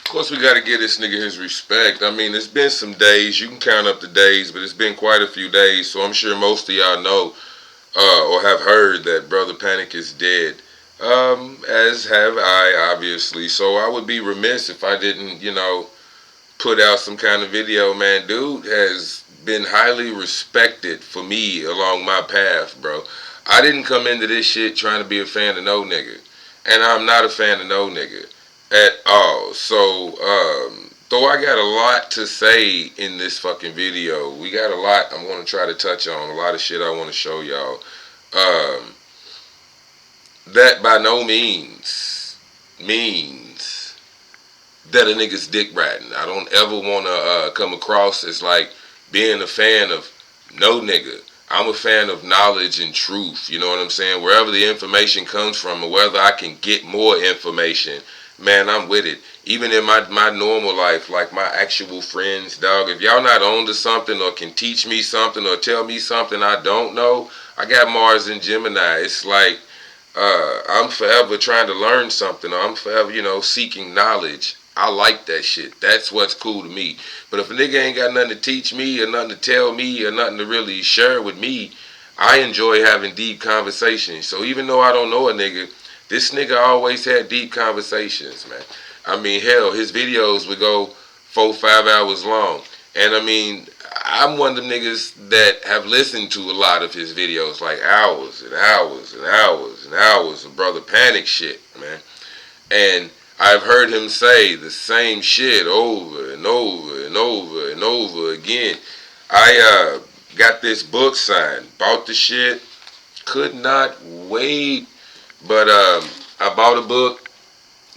Of course, we got to give this nigga his respect. I mean, it's been some days. You can count up the days, but it's been quite a few days. So I'm sure most of y'all know or have heard that Brother Panic is dead. As have I, obviously. So I would be remiss if I didn't, put out some kind of video, man. Dude has been highly respected for me along my path, bro. I didn't come into this shit trying to be a fan of no nigga. And I'm not a fan of no nigga at all. So, though I got a lot to say in this fucking video, we got a lot I'm going to try to touch on, a lot of shit I want to show y'all. That by no means that a nigga's dick riding. I don't ever want to come across as like being a fan of no nigga. I'm a fan of knowledge and truth, you know what I'm saying? Wherever the information comes from or whether I can get more information, man, I'm with it. Even in my normal life, like my actual friends, dog, if y'all not on to something or can teach me something or tell me something I don't know, I got Mars and Gemini. It's like I'm forever trying to learn something, or I'm forever, seeking knowledge. I like that shit. That's what's cool to me. But if a nigga ain't got nothing to teach me or nothing to tell me or nothing to really share with me, I enjoy having deep conversations. So even though I don't know a nigga, this nigga always had deep conversations, man. I mean, hell, his videos would go 4-5 hours long. And I mean, I'm one of them niggas that have listened to a lot of his videos, like hours and hours and hours and hours of Brother Panic shit, man. And I've heard him say the same shit over and over and over and over again. I got this book signed, bought the shit, could not wait. But I bought a book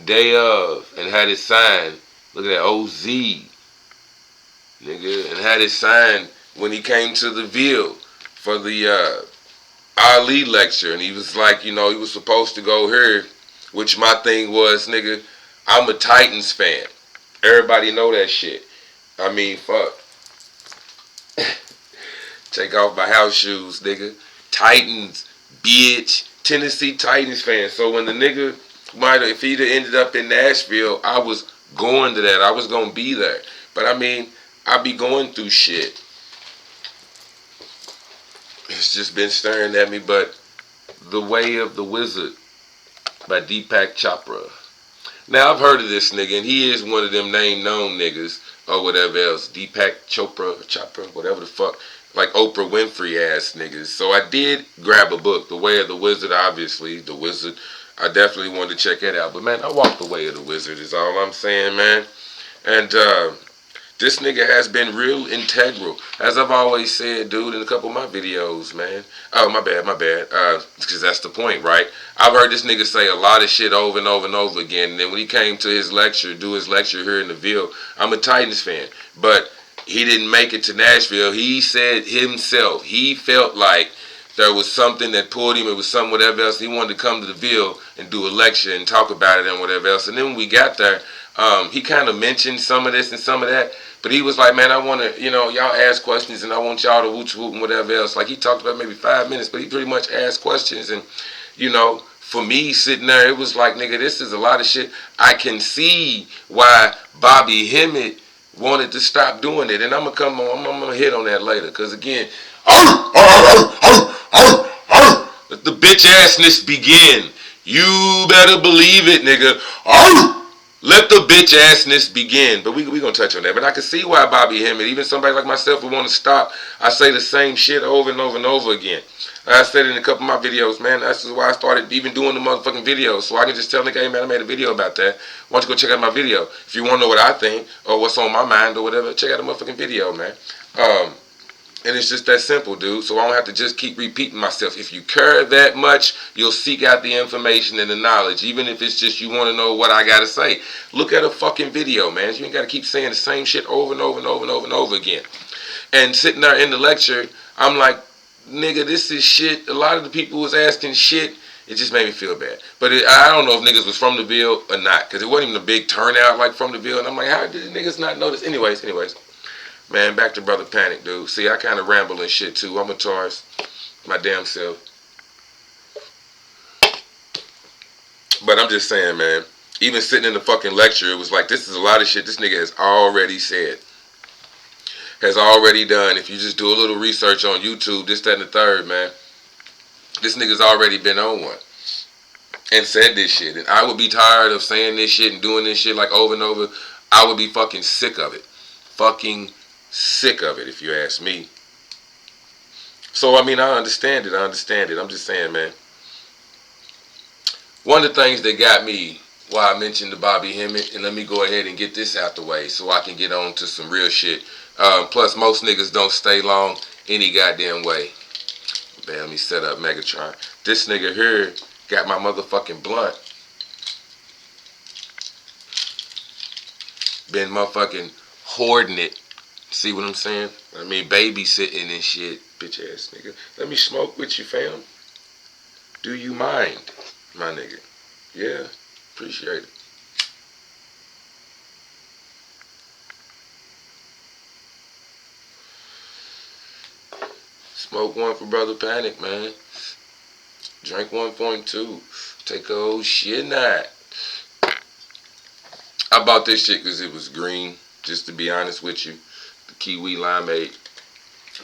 day of and had it signed. Look at that, OZ, nigga, and had it signed when he came to the Ville for the Ali lecture, and he was like, he was supposed to go here, which my thing was, nigga, I'm a Titans fan. Everybody know that shit. I mean, fuck. Take off my house shoes, nigga. Titans, bitch. Tennessee Titans fan. So when the nigga if he'd have ended up in Nashville, I was going to that. I was going to be there. But I mean, I be going through shit. It's just been staring at me. But The Way of the Wizard by Deepak Chopra. Now, I've heard of this nigga, and he is one of them name-known niggas, or whatever else. Deepak Chopra, whatever the fuck. Like Oprah Winfrey-ass niggas. So I did grab a book, The Way of the Wizard, obviously. The Wizard. I definitely wanted to check that out. But, man, I walked the way of the wizard is all I'm saying, man. And this nigga has been real integral. As I've always said, dude, in a couple of my videos, man. Oh, my bad. Because that's the point, right? I've heard this nigga say a lot of shit over and over and over again. And then when he came to his lecture, do his lecture here in the Ville, I'm a Titans fan. But he didn't make it to Nashville. He said himself, he felt like there was something that pulled him. It was something, whatever else. He wanted to come to the Ville and do a lecture and talk about it and whatever else. And then when we got there, he kind of mentioned some of this and some of that. But he was like, man, I want to, y'all ask questions and I want y'all to whoop and whatever else. Like he talked about maybe 5 minutes, but he pretty much asked questions. And, for me sitting there, it was like, nigga, this is a lot of shit. I can see why Bobby Hemmett wanted to stop doing it. And I'm going to hit on that later. Because again, let the bitch-assness begin. You better believe it, nigga. Let the bitch-assness begin. But we going to touch on that. But I can see why Bobby Hemmett, even somebody like myself, would want to stop. I say the same shit over and over and over again. I said it in a couple of my videos, man. That's why I started even doing the motherfucking videos. So I can just tell nigga, hey, man, I made a video about that. Why don't you go check out my video? If you want to know what I think or what's on my mind or whatever, check out the motherfucking video, man. And it's just that simple, dude. So I don't have to just keep repeating myself. If you care that much, you'll seek out the information and the knowledge. Even if it's just you want to know what I got to say. Look at a fucking video, man. You ain't got to keep saying the same shit over and over and over and over and over again. And sitting there in the lecture, I'm like, nigga, this is shit. A lot of the people was asking shit. It just made me feel bad. But I don't know if niggas was from the Ville or not. Because it wasn't even a big turnout like from the Ville. And I'm like, how did niggas not know this? Anyways. Man, back to Brother Panic, dude. See, I kind of ramble and shit, too. I'm a Taurus. My damn self. But I'm just saying, man. Even sitting in the fucking lecture, it was like, this is a lot of shit this nigga has already said. Has already done. If you just do a little research on YouTube, this, that, and the third, man. This nigga's already been on one. And said this shit. And I would be tired of saying this shit and doing this shit like over and over. I would be fucking sick of it. Fucking sick of it, if you ask me. So, I mean, I understand it. I'm just saying, man. One of the things that got me, why I mentioned the Bobby Hemmett, and let me go ahead and get this out the way so I can get on to some real shit. Plus, most niggas don't stay long any goddamn way. Man, let me set up Megatron. This nigga here got my motherfucking blunt. Been motherfucking hoarding it. See what I'm saying? I mean, babysitting and shit. Bitch ass nigga. Let me smoke with you, fam. Do you mind, my nigga? Yeah, appreciate it. Smoke one for Brother Panic, man. Drink 1.2. Take a whole shit night. I bought this shit because it was green, just to be honest with you. The kiwi limeade.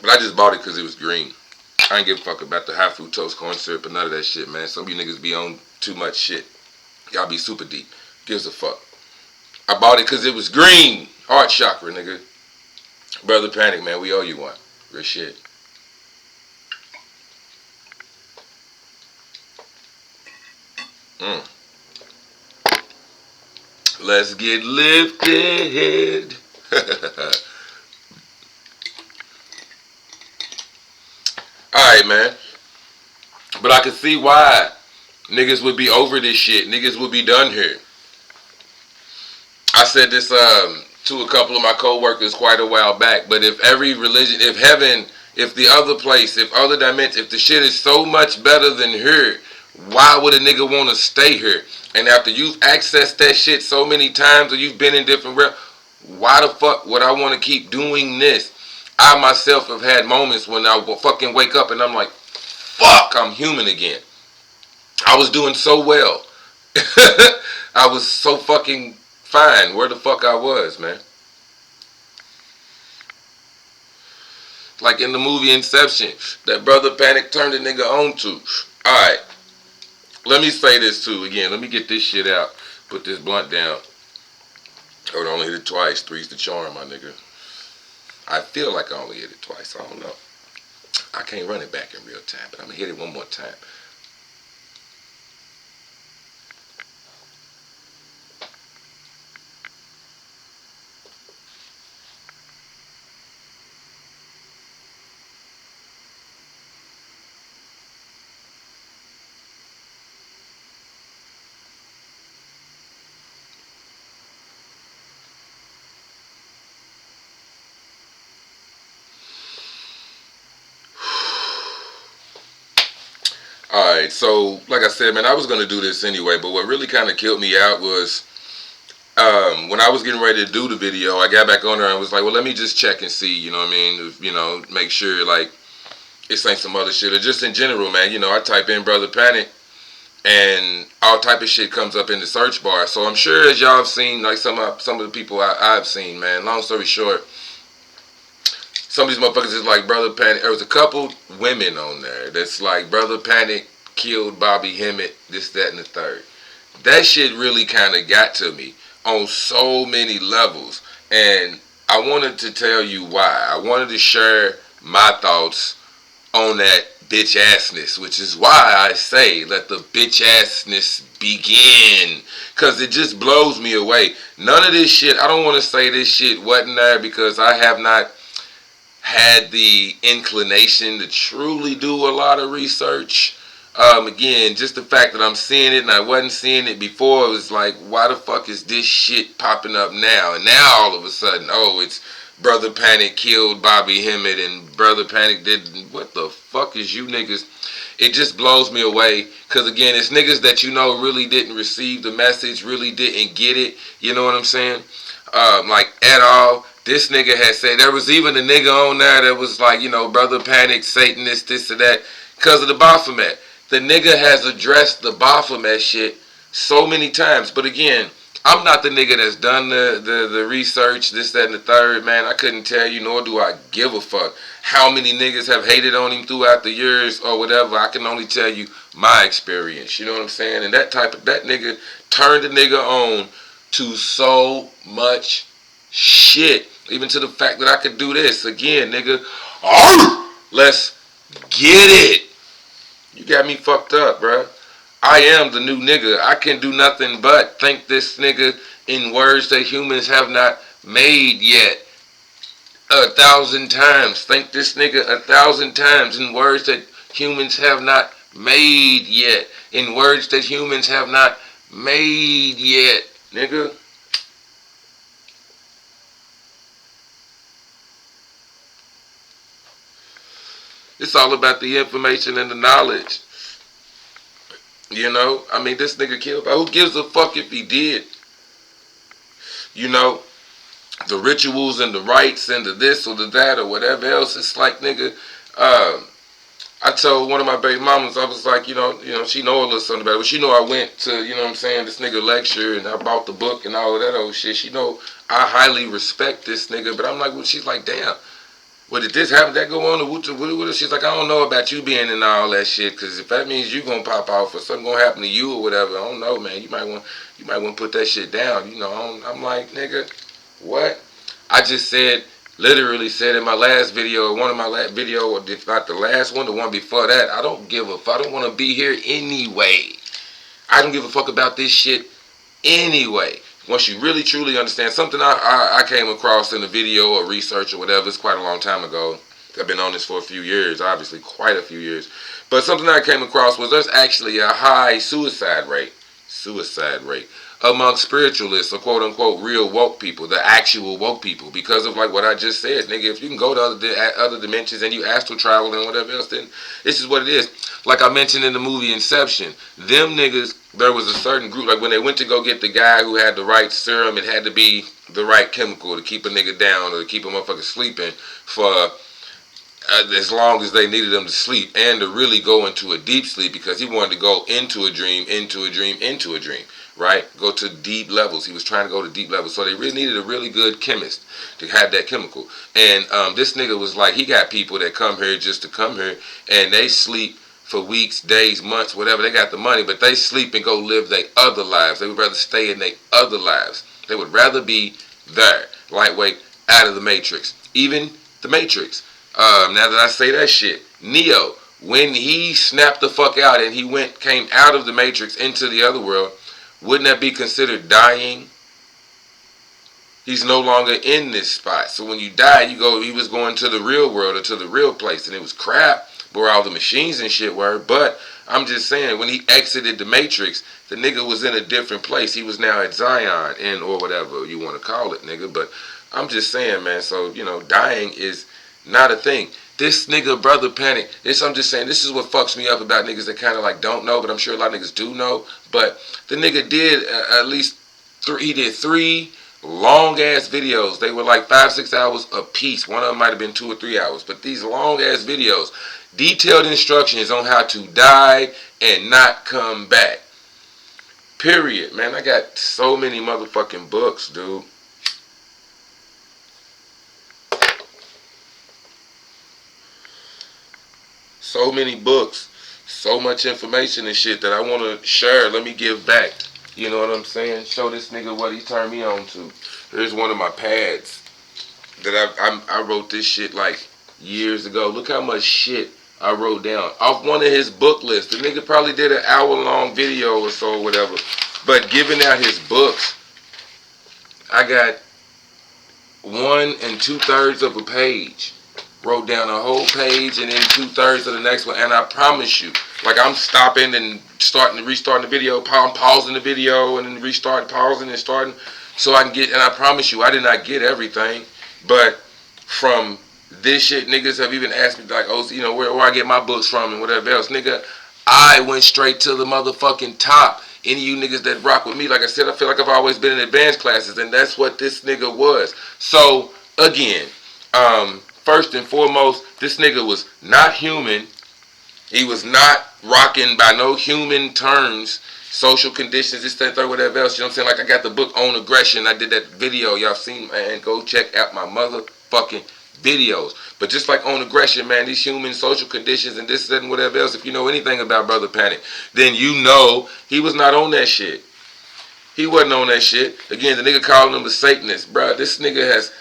But I just bought it because it was green. I ain't give a fuck about the high fructose corn syrup or none of that shit, man. Some of you niggas be on too much shit. Y'all be super deep. Gives a fuck. I bought it because it was green. Heart chakra, nigga. Brother Panic, man. We owe you one. Real shit. Let's get lifted. Alright, man. But I can see why niggas would be over this shit. Niggas would be done here. I said this to a couple of my co-workers quite a while back. But if every religion, if heaven, if the other place, if other dimensions, if the shit is so much better than here, why would a nigga want to stay here? And after you've accessed that shit so many times, or you've been in different realms, why the fuck would I want to keep doing this? I myself have had moments when I will fucking wake up and I'm like, fuck, I'm human again. I was doing so well. I was so fucking fine where the fuck I was, man. Like in the movie Inception, that Brother Panic turned the nigga on to. Alright. Let me say this too again. Let me get this shit out. Put this blunt down. I would only hit it twice. Three's the charm, my nigga. I feel like I only hit it twice. I don't know. I can't run it back in real time, but I'm going to hit it one more time. Alright, so like I said, man, I was going to do this anyway, but what really kind of killed me out was when I was getting ready to do the video, I got back on there and was like, well, let me just check and see, you know what I mean? If, you know, make sure, like, this ain't some other shit. Or just in general, man, you know, I type in Brother Panic and all type of shit comes up in the search bar. So I'm sure as y'all have seen, like some of the people I've seen, man, long story short, some of these motherfuckers is like Brother Panic. There was a couple women on there that's like Brother Panic killed Bobby Hemmett, this, that, and the third. That shit really kind of got to me on so many levels. And I wanted to tell you why. I wanted to share my thoughts on that bitch-assness, which is why I say let the bitch-assness begin. Because it just blows me away. None of this shit, I don't want to say this shit wasn't there because I have not had the inclination to truly do a lot of research. Again, just the fact that I'm seeing it and I wasn't seeing it before, it was like, why the fuck is this shit popping up now? And now all of a sudden, oh, it's Brother Panic killed Bobby Hemmett and Brother Panic did, what the fuck is you niggas? It just blows me away, because again, it's niggas that you know really didn't receive the message, really didn't get it, you know what I'm saying? Like, at all. This nigga had said, there was even a nigga on there that was like, you know, Brother Panic, Satanist, this or that, because of the Baphomet. The nigga has addressed the Baphomet shit so many times. But again, I'm not the nigga that's done the research, this, that, and the third, man. I couldn't tell you, nor do I give a fuck how many niggas have hated on him throughout the years or whatever. I can only tell you my experience. You know what I'm saying? And that nigga turned the nigga on to so much shit. Even to the fact that I could do this. Again, nigga. Let's get it. You got me fucked up, bruh. I am the new nigga. I can do nothing but think this nigga in words that humans have not made yet. 1,000 times. Think this nigga 1,000 times in words that humans have not made yet. In words that humans have not made yet. Nigga. It's all about the information and the knowledge. You know, I mean, this nigga killed. Who gives a fuck if he did? You know, the rituals and the rites and the this or the that or whatever else. It's like, nigga, I told one of my baby mamas, I was like, you know, she know a little something about it. But she know I went to, you know what I'm saying, this nigga lecture and I bought the book and all of that old shit. She know I highly respect this nigga. But I'm like, well, she's like, damn. Well, did this happen? That go on? She's like, I don't know about you being in all that shit, because if that means you gonna pop off or something gonna happen to you or whatever, I don't know, man. You might want to put that shit down. You know, I'm like, nigga, what? I just literally said in my last video, one of my last video, or if not the last one, the one before that, I don't give a fuck. I don't want to be here anyway. I don't give a fuck about this shit anyway. Once you really truly understand something, I came across in a video or research or whatever. It's quite a long time ago. I've been on this for a few years, obviously quite a few years. But something I came across was there's actually a high suicide rate among spiritualists or quote unquote real woke people, the actual woke people, because of like what I just said, nigga. If you can go to other dimensions and you astral travel and whatever else, then this is what it is. Like I mentioned in the movie Inception, them niggas, there was a certain group, like when they went to go get the guy who had the right serum, it had to be the right chemical to keep a nigga down or to keep a motherfucker sleeping for as long as they needed him to sleep and to really go into a deep sleep, because he wanted to go into a dream, right? Go to deep levels. He was trying to go to deep levels. So they really needed a really good chemist to have that chemical. And this nigga was like, he got people that come here just to come here and they sleep for weeks, days, months, whatever. They got the money, but they sleep and go live their other lives. They would rather stay in their other lives. They would rather be there, lightweight, out of the Matrix. Even the Matrix. Now that I say that shit, Neo, when he snapped the fuck out and he came out of the Matrix into the other world, wouldn't that be considered dying? He's no longer in this spot. So when you die, he was going to the real world or to the real place, and it was crap where all the machines and shit were. But I'm just saying, when he exited the Matrix, the nigga was in a different place. He was now at Zion, or whatever you want to call it, nigga. But I'm just saying, man, so, you know, dying is not a thing. This nigga, Brother Panic, I'm just saying, this is what fucks me up about niggas that kind of like don't know, but I'm sure a lot of niggas do know. But the nigga did at least three long-ass videos. They were like 5-6 hours a piece. One of them might have been 2 or 3 hours. But these long-ass videos, detailed instructions on how to die and not come back. Period. Man, I got so many motherfucking books, dude. So many books, so much information and shit that I want to share. Let me give back. You know what I'm saying? Show this nigga what he turned me on to. Here's one of my pads that I wrote this shit like years ago. Look how much shit I wrote down off one of his book lists. The nigga probably did an hour-long video or so or whatever. But giving out his books, I got 1 2/3 of a page. Wrote down a whole page and then 2/3 of the next one, and I promise you, like I'm stopping and restarting the video, I'm pausing the video and then pausing and starting, so I can get, and I promise you, I did not get everything, but from this shit, niggas have even asked me like, oh, you know, where I get my books from and whatever else, nigga, I went straight to the motherfucking top. Any of you niggas that rock with me, like I said, I feel like I've always been in advanced classes, and that's what this nigga was. So again, first and foremost, this nigga was not human. He was not rocking by no human terms. social conditions, this, that, third, whatever else. You know what I'm saying? Like, I got the book On Aggression. I did that video. Y'all seen, man? Go check out my motherfucking videos. But just like On Aggression, man, these human social conditions and this, that, and whatever else, if you know anything about Brother Panic, then you know he was not on that shit. He wasn't on that shit. Again, the nigga calling him a Satanist. Bro, this nigga has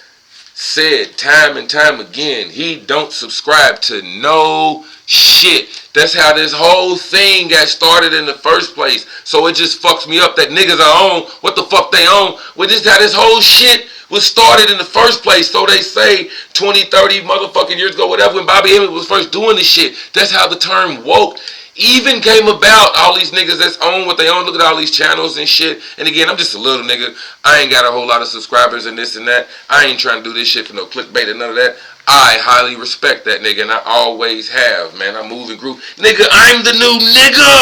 said time and time again, he don't subscribe to no shit. That's how this whole thing got started in the first place. So it just fucks me up that niggas are on what the fuck they on. Well, this is how this whole shit was started in the first place. So they say 20, 30 motherfucking years ago, whatever, when Bobby Hemmett was first doing this shit. That's how the term woke even came about. All these niggas that's on what they own. Look at all these channels and shit. And again, I'm just a little nigga. I ain't got a whole lot of subscribers and this and that. I ain't trying to do this shit for no clickbait and none of that. I highly respect that nigga, and I always have, man. I move and groove. Nigga, I'm the new nigga.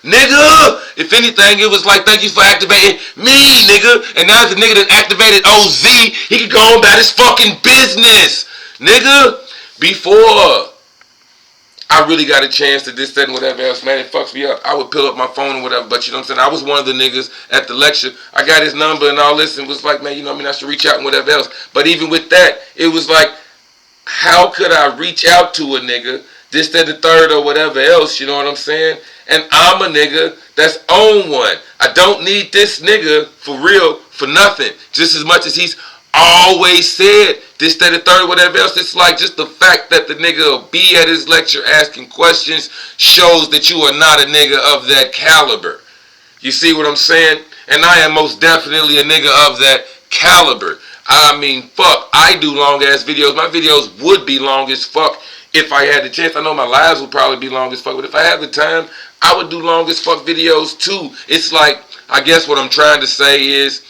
Nigga, if anything, it was like, thank you for activating me, nigga. And now the nigga that activated OZ, he can go on about his fucking business. Nigga, before I really got a chance to this, that, and whatever else, man, it fucks me up. I would pull up my phone or whatever, but you know what I'm saying? I was one of the niggas at the lecture. I got his number and all this and was like, man, you know what I mean? I should reach out and whatever else. But even with that, it was like, how could I reach out to a nigga, this, that, the third, or whatever else, you know what I'm saying? And I'm a nigga that's on one. I don't need this nigga for real, for nothing. Just as much as he's always said this, that, the third, whatever else. It's like just the fact that the nigga will be at his lecture asking questions shows that you are not a nigga of that caliber. You see what I'm saying? And I am most definitely a nigga of that caliber. I mean, fuck, I do long ass videos. My videos would be long as fuck if I had the chance. I know my lives would probably be long as fuck, but if I had the time, I would do long as fuck videos too. It's like, I guess what I'm trying to say is,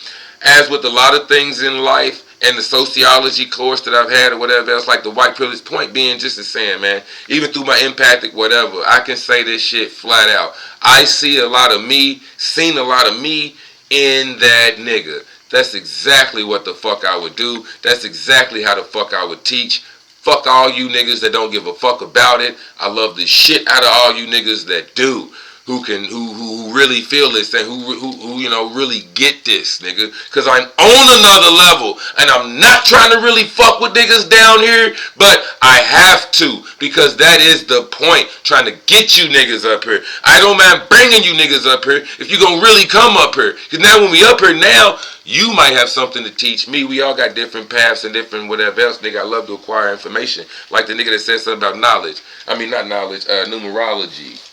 as with a lot of things in life, and the sociology course that I've had or whatever else, like the white privilege, point being just the saying, man, even through my empathic whatever, I can say this shit flat out. I see a lot of me, seen a lot of me in that nigga. That's exactly what the fuck I would do. That's exactly how the fuck I would teach. Fuck all you niggas that don't give a fuck about it. I love the shit out of all you niggas that do. Who really feel this and who you know really get this, nigga. Cause I'm on another level and I'm not trying to really fuck with niggas down here, but I have to because that is the point. Trying to get you niggas up here. I don't mind bringing you niggas up here if you gonna really come up here. Cause now when we up here now, you might have something to teach me. We all got different paths and different whatever else, nigga. I love to acquire information. Like the nigga that said something about knowledge. I mean not knowledge, numerology.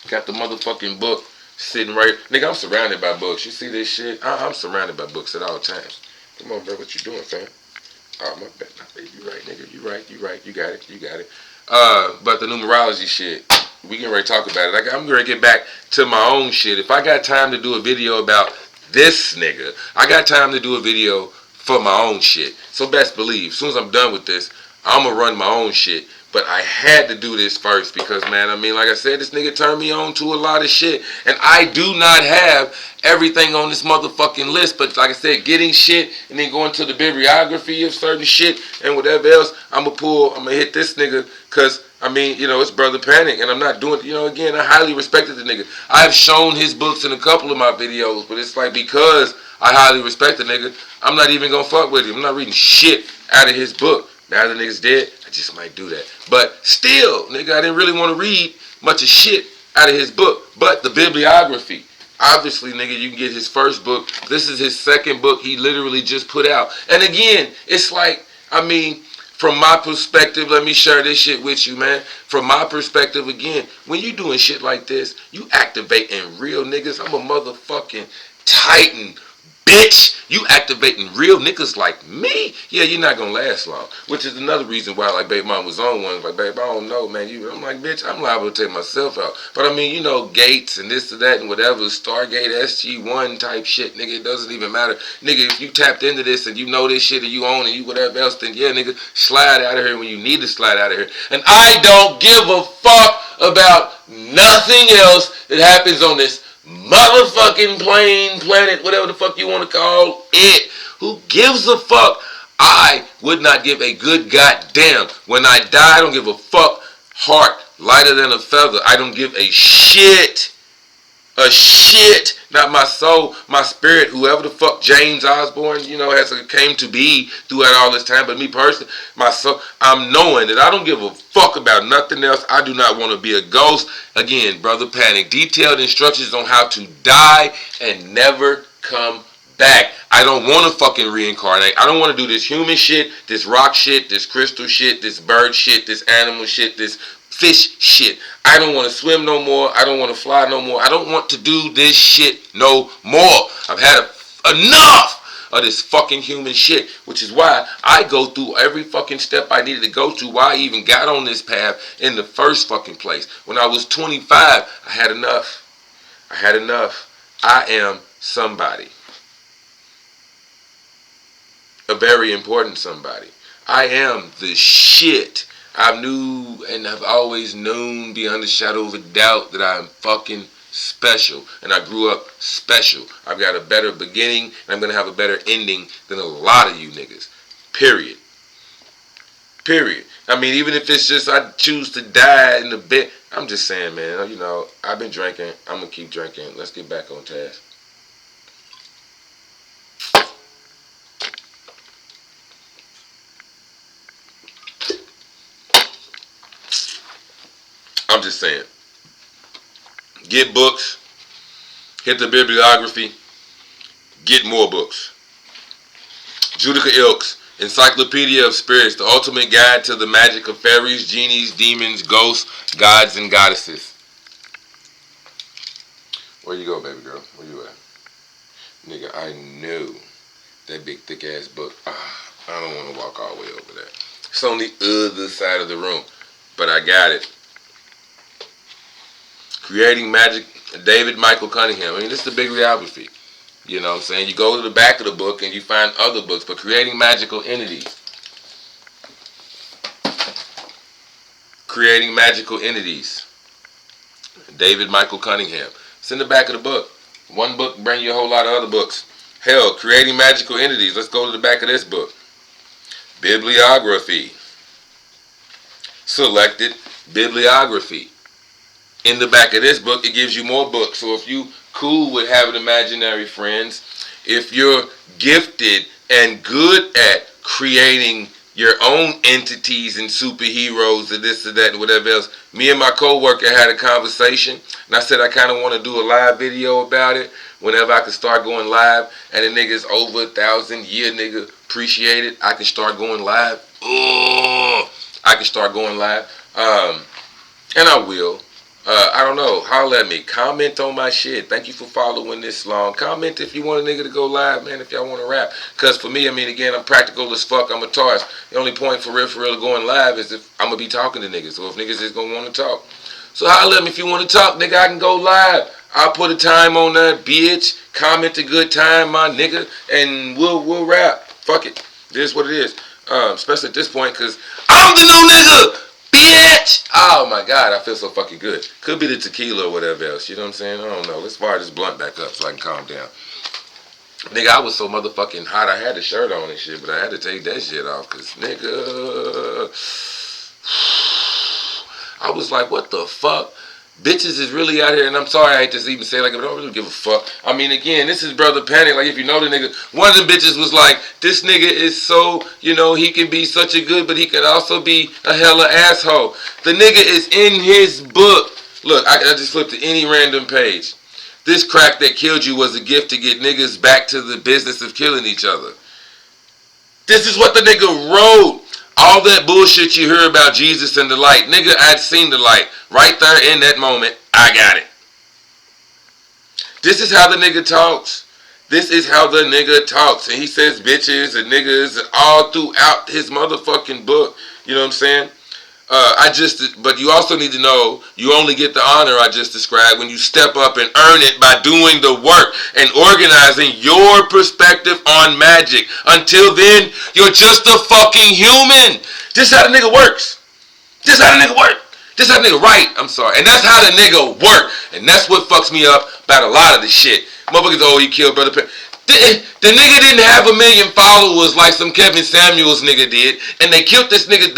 Got the motherfucking book sitting right. Nigga, I'm surrounded by books. You see this shit? I'm surrounded by books at all times. Come on, bro. What you doing, fam? Oh, my bad. You right, nigga. You right. You got it. But the numerology shit, we getting ready to talk about it. I'm going to get back to my own shit. If I got time to do a video about this nigga, I got time to do a video for my own shit. So best believe, as soon as I'm done with this, I'm going to run my own shit. But I had to do this first because, man, I mean, like I said, this nigga turned me on to a lot of shit. And I do not have everything on this motherfucking list. But like I said, getting shit and then going to the bibliography of certain shit and whatever else, I'm going to hit this nigga because, I mean, you know, it's Brother Panic. And I'm not doing, you know, again, I highly respected the nigga. I've shown his books in a couple of my videos. But it's like because I highly respect the nigga, I'm not even going to fuck with him. I'm not reading shit out of his book. Now the nigga's dead, I just might do that. But still, nigga, I didn't really want to read much of shit out of his book. But the bibliography, obviously, nigga, you can get his first book. This is his second book he literally just put out. And again, it's like, I mean, from my perspective, let me share this shit with you, man. From my perspective, again, when you doing shit like this, you activating real niggas. I'm a motherfucking titan. Bitch, you activating real niggas like me? Yeah, you're not gonna last long. Which is another reason why, like, baby mom was on one. Like, babe, I don't know, man. I'm like, bitch, I'm liable to take myself out. But I mean, you know, gates and this and that and whatever, Stargate, SG1 type shit, nigga, it doesn't even matter. Nigga, if you tapped into this and you know this shit and you own it, you whatever else, then yeah, nigga, slide out of here when you need to slide out of here. And I don't give a fuck about nothing else that happens on this motherfucking plane, planet, whatever the fuck you want to call it. Who gives a fuck? I would not give a good goddamn. When I die, I don't give a fuck. Heart lighter than a feather. I don't give a shit. a shit, not my soul, my spirit, whoever the fuck James Osborne, has came to be throughout all this time. But me personally, my soul, I'm knowing that I don't give a fuck about nothing else. I do not want to be a ghost. Again, Brother Panic, detailed instructions on how to die and never come back. I don't want to fucking reincarnate. I don't want to do this human shit, this rock shit, this crystal shit, this bird shit, this animal shit, this fish shit. I don't want to swim no more. I don't want to fly no more. I don't want to do this shit no more. I've had enough of this fucking human shit, which is why I go through every fucking step I needed to go through, why I even got on this path in the first fucking place. When I was 25, I had enough. I had enough. I am somebody. A very important somebody. I am the shit. I knew and have always known beyond a shadow of a doubt that I am fucking special. And I grew up special. I've got a better beginning and I'm going to have a better ending than a lot of you niggas. Period. Period. I mean, even if it's just I choose to die in the bed. I'm just saying, man, I've been drinking. I'm going to keep drinking. Let's get back on task. I'm just saying. Get books. Hit the bibliography. Get more books. Judica Ilks, Encyclopedia of Spirits, the ultimate guide to the magic of fairies, genies, demons, ghosts, gods, and goddesses. Where you go, baby girl? Where you at? Nigga, I knew that big thick ass book. I don't want to walk all the way over there. It's on the other side of the room. But I got it. Creating Magic, David Michael Cunningham. I mean, this is the bibliography. You know what I'm saying? You go to the back of the book and you find other books. But Creating Magical Entities. Creating Magical Entities. David Michael Cunningham. It's in the back of the book. One book bring you a whole lot of other books. Hell, Creating Magical Entities. Let's go to the back of this book. Bibliography. Selected bibliography. In the back of this book, it gives you more books. So if you cool with having imaginary friends, if you're gifted and good at creating your own entities and superheroes and this and that and whatever else. Me and my coworker had a conversation, and I said I kind of want to do a live video about it whenever I can start going live, and the nigga's over 1,000 year nigga appreciate it. I can start going live. I can start going live, and I will. I don't know. Holler at me. Comment on my shit. Thank you for following this long. Comment if you want a nigga to go live, man, if y'all want to rap. Because for me, I mean, again, I'm practical as fuck. I'm a tourist. The only point for real going live is if I'm going to be talking to niggas. So if niggas is going to want to talk. So holler at me if you want to talk, nigga. I can go live. I'll put a time on that, bitch. Comment a good time, my nigga. And we'll rap. Fuck it. It is what it is. Especially at this point, because I'm the new nigga. Bitch! Oh my god, I feel so fucking good. Could be the tequila or whatever else. You know what I'm saying? I don't know. Let's fire this blunt back up so I can calm down. Nigga, I was so motherfucking hot. I had a shirt on and shit, but I had to take that shit off because, nigga, I was like, what the fuck? Bitches is really out here, and I'm sorry I hate to even say it like I don't really give a fuck. I mean, again, this is Brother Panic. Like, if you know the nigga, one of the bitches was like, this nigga is so, he can be such a good, but he could also be a hella asshole. The nigga is in his book. Look, I just flipped to any random page. This crack that killed you was a gift to get niggas back to the business of killing each other. This is what the nigga wrote. All that bullshit you hear about Jesus and the light. Nigga, I'd seen the light. Right there in that moment, I got it. This is how the nigga talks. This is how the nigga talks. And he says bitches and niggas all throughout his motherfucking book. You know what I'm saying? But you also need to know you only get the honor I just described when you step up and earn it by doing the work and organizing your perspective on magic. Until then, you're just a fucking human. This is how the nigga works. This is how the nigga work. This is how the nigga write. I'm sorry. And that's how the nigga work. And that's what fucks me up about a lot of this shit. Motherfuckers, he killed Brother Perry. The nigga didn't have 1 million followers like some Kevin Samuels nigga did. And they killed this nigga.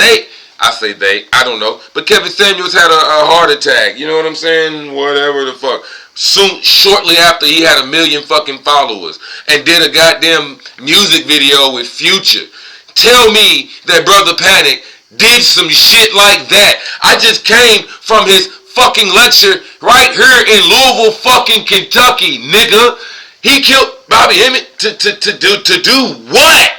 I say they, I don't know. But Kevin Samuels had a heart attack. You know what I'm saying? Whatever the fuck. soon, shortly after he had 1 million fucking followers and did a goddamn music video with Future. Tell me that Brother Panic did some shit like that. I just came from his fucking lecture right here in Louisville, fucking Kentucky, nigga. He killed Bobby Hemmett to do what?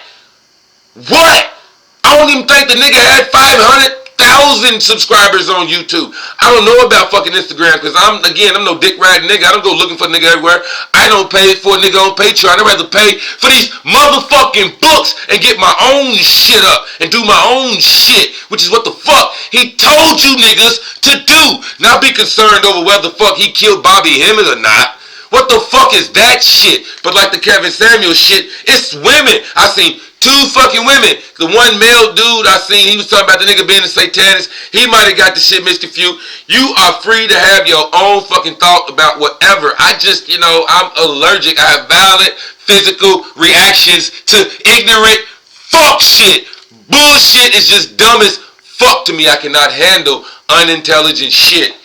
What? I don't even think the nigga had 500,000 subscribers on YouTube. I don't know about fucking Instagram because I'm no dick riding nigga. I don't go looking for a nigga everywhere. I don't pay for a nigga on Patreon. I'd rather pay for these motherfucking books and get my own shit up and do my own shit, which is what the fuck he told you niggas to do. Not be concerned over whether the fuck he killed Bobby Hemmett or not. What the fuck is that shit? But like the Kevin Samuels shit, it's women. I seen 2 fucking women. The one male dude I seen, he was talking about the nigga being a satanist. He might have got the shit misconfused. You are free to have your own fucking thought about whatever. I just, I'm allergic. I have violent physical reactions to ignorant fuck shit. Bullshit is just dumb as fuck to me. I cannot handle unintelligent shit.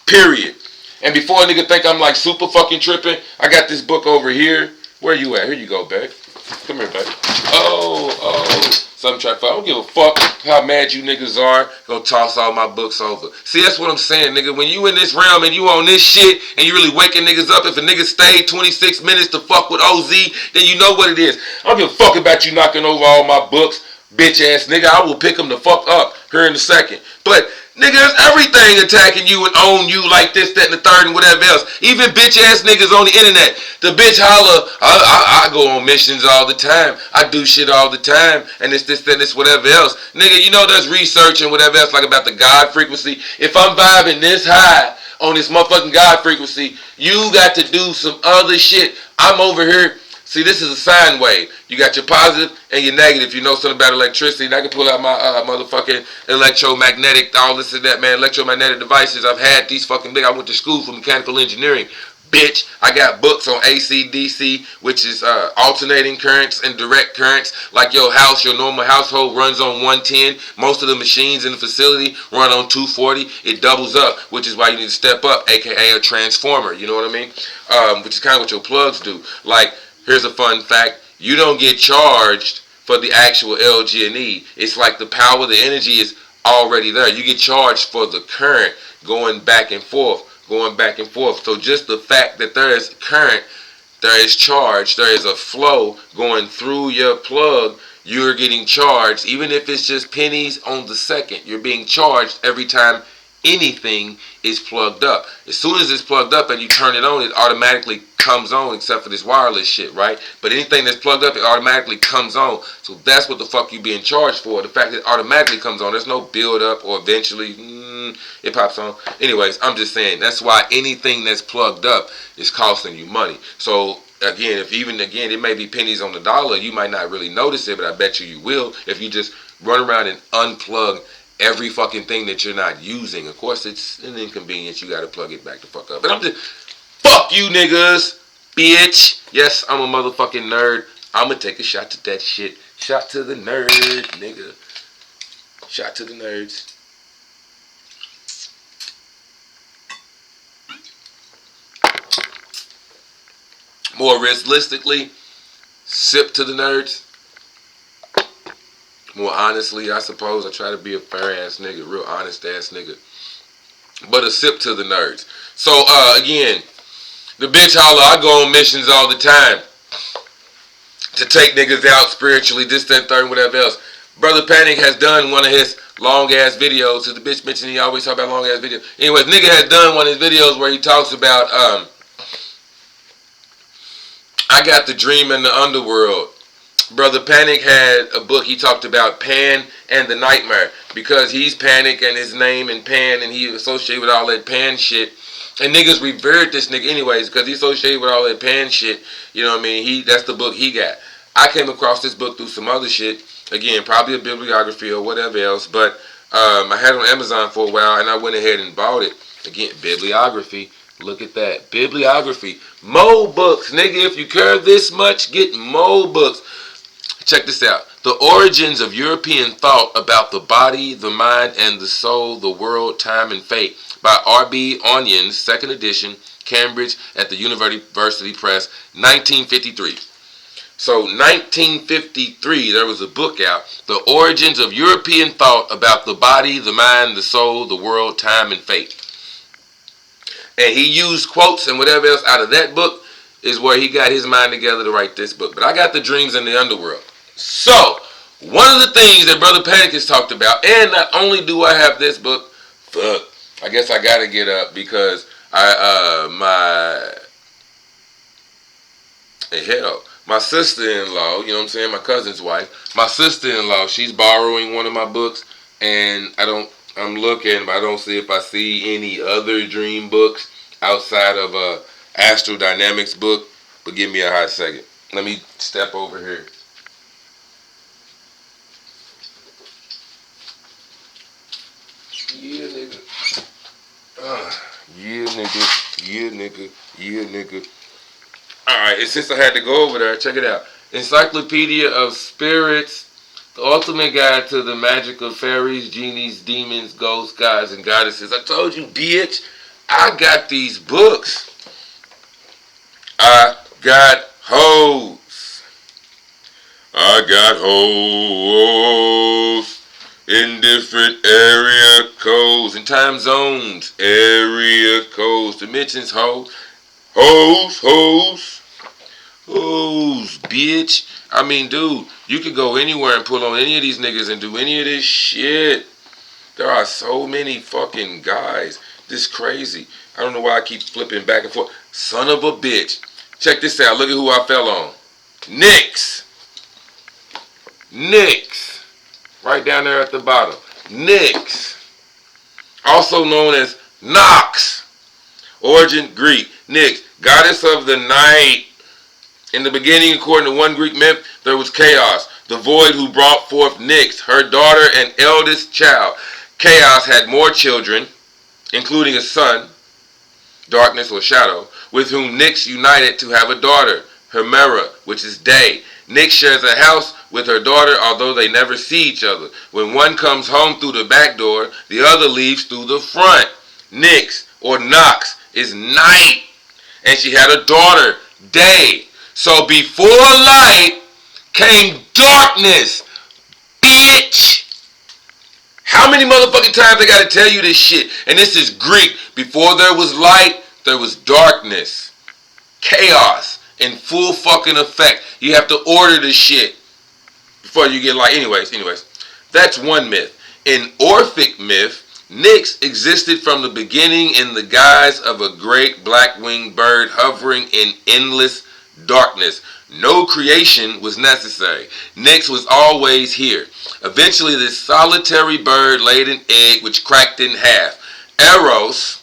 Period. And before a nigga think I'm like super fucking tripping, I got this book over here. Where you at? Here you go, babe. Come here, babe. Oh. Something try to fuck. I don't give a fuck how mad you niggas are. Gonna toss all my books over. See, that's what I'm saying, nigga. When you in this realm and you on this shit and you really waking niggas up, if a nigga stayed 26 minutes to fuck with OZ, then you know what it is. I don't give a fuck about you knocking over all my books, bitch ass nigga. I will pick them the fuck up here in a second. But nigga, there's everything attacking you and own you like this, that, and the third, and whatever else. Even bitch-ass niggas on the internet. The bitch holler, I go on missions all the time. I do shit all the time. And this, that, and this, whatever else. Nigga, there's research and whatever else, like about the God frequency. If I'm vibing this high on this motherfucking God frequency, you got to do some other shit. I'm over here. See, this is a sine wave. You got your positive and your negative. You know something about electricity. And I can pull out my motherfucking electromagnetic, all this and that, man. Electromagnetic devices. I've had these fucking big. I went to school for mechanical engineering. Bitch, I got books on AC, DC, which is alternating currents and direct currents. Like your house, your normal household runs on 110. Most of the machines in the facility run on 240. It doubles up, which is why you need to step up, aka a transformer. You know what I mean? Which is kind of what your plugs do. Like, here's a fun fact. You don't get charged for the actual LG&E. It's like the power, the energy is already there. You get charged for the current going back and forth. So just the fact that there is current, there is charge, there is a flow going through your plug, you're getting charged. Even if it's just pennies on the second, you're being charged every time anything is plugged up. As soon as it's plugged up and you turn it on, it automatically comes on, except for this wireless shit, right? But anything that's plugged up, it automatically comes on. So that's what the fuck you being charged for. The fact that it automatically comes on. There's no build up or eventually it pops on. Anyways, I'm just saying that's why anything that's plugged up is costing you money. So again, it may be pennies on the dollar, you might not really notice it, but I bet you will if you just run around and unplug every fucking thing that you're not using. Of course, it's an inconvenience. You got to plug it back the fuck up. But I'm just, fuck you niggas, bitch. Yes, I'm a motherfucking nerd. I'm going to take a shot to that shit. Shot to the nerd, nigga. Shot to the nerds. More realistically, sip to the nerds. More honestly, I suppose, I try to be a fair ass nigga, real honest ass nigga. But a sip to the nerds. So again, the bitch holler, I go on missions all the time to take niggas out spiritually, this, that, third, whatever else. Brother Panic has done one of his long ass videos. So the bitch mentioned he always talk about long ass videos. Anyways, nigga has done one of his videos where he talks about I got the dream in the underworld. Brother Panic had a book. He talked about Pan and the Nightmare because he's Panic and his name and Pan and he associated with all that Pan shit. And niggas revered this nigga anyways because he associated with all that Pan shit. You know what I mean? That's the book he got. I came across this book through some other shit. Again, probably a bibliography or whatever else. But I had it on Amazon for a while and I went ahead and bought it. Again, bibliography. Look at that. Bibliography. More books. Nigga, if you care this much, get more books. Check this out. The Origins of European Thought About the Body, the Mind, and the Soul, the World, Time, and Fate by R.B. Onions, 2nd edition, Cambridge at the University Press, 1953. So 1953, there was a book out, The Origins of European Thought About the Body, the Mind, the Soul, the World, Time, and Fate. And he used quotes and whatever else out of that book is where he got his mind together to write this book. But I got the Dreams in the Underworld. So, one of the things that Brother Panic has talked about, and not only do I have this book, I guess I got to get up because my sister-in-law, you know what I'm saying, my cousin's wife, my sister-in-law, she's borrowing one of my books, and I'm looking, but I don't see if I see any other dream books outside of Astral Dynamics book, but give me a hot second. Let me step over here. Yeah, nigga. Yeah, nigga. Alright, and since I had to go over there, check it out. Encyclopedia of Spirits, the ultimate guide to the magic of fairies, genies, demons, ghosts, gods, and goddesses. I told you, bitch, I got these books. I got hoes. I got hoes in different area codes and time zones. Area codes, dimensions, hoes. Hoes, bitch. I mean, dude, you could go anywhere and pull on any of these niggas and do any of this shit. There are so many fucking guys. This crazy. I don't know why I keep flipping back and forth. Son of a bitch. Check this out. Look at who I fell on. Nyx. Right down there at the bottom. Nyx. Also known as Nox. Origin Greek. Nyx. Goddess of the night. In the beginning, according to one Greek myth, there was chaos. The void who brought forth Nyx, her daughter and eldest child. Chaos had more children, including a son, darkness or shadow, with whom Nyx united to have a daughter, Hemera, which is day. Nyx shares a house with her daughter, although they never see each other. When one comes home through the back door, the other leaves through the front. Nyx, or Nox, is night, and she had a daughter, day. So before light came darkness, bitch. How many motherfucking times I gotta tell you this shit? And this is Greek. Before there was light, there was darkness. Chaos in full fucking effect. You have to order the shit before you get light. Anyways. That's one myth. In Orphic myth, Nyx existed from the beginning in the guise of a great black-winged bird hovering in endless darkness. No creation was necessary. Nyx was always here. Eventually, this solitary bird laid an egg which cracked in half. Eros,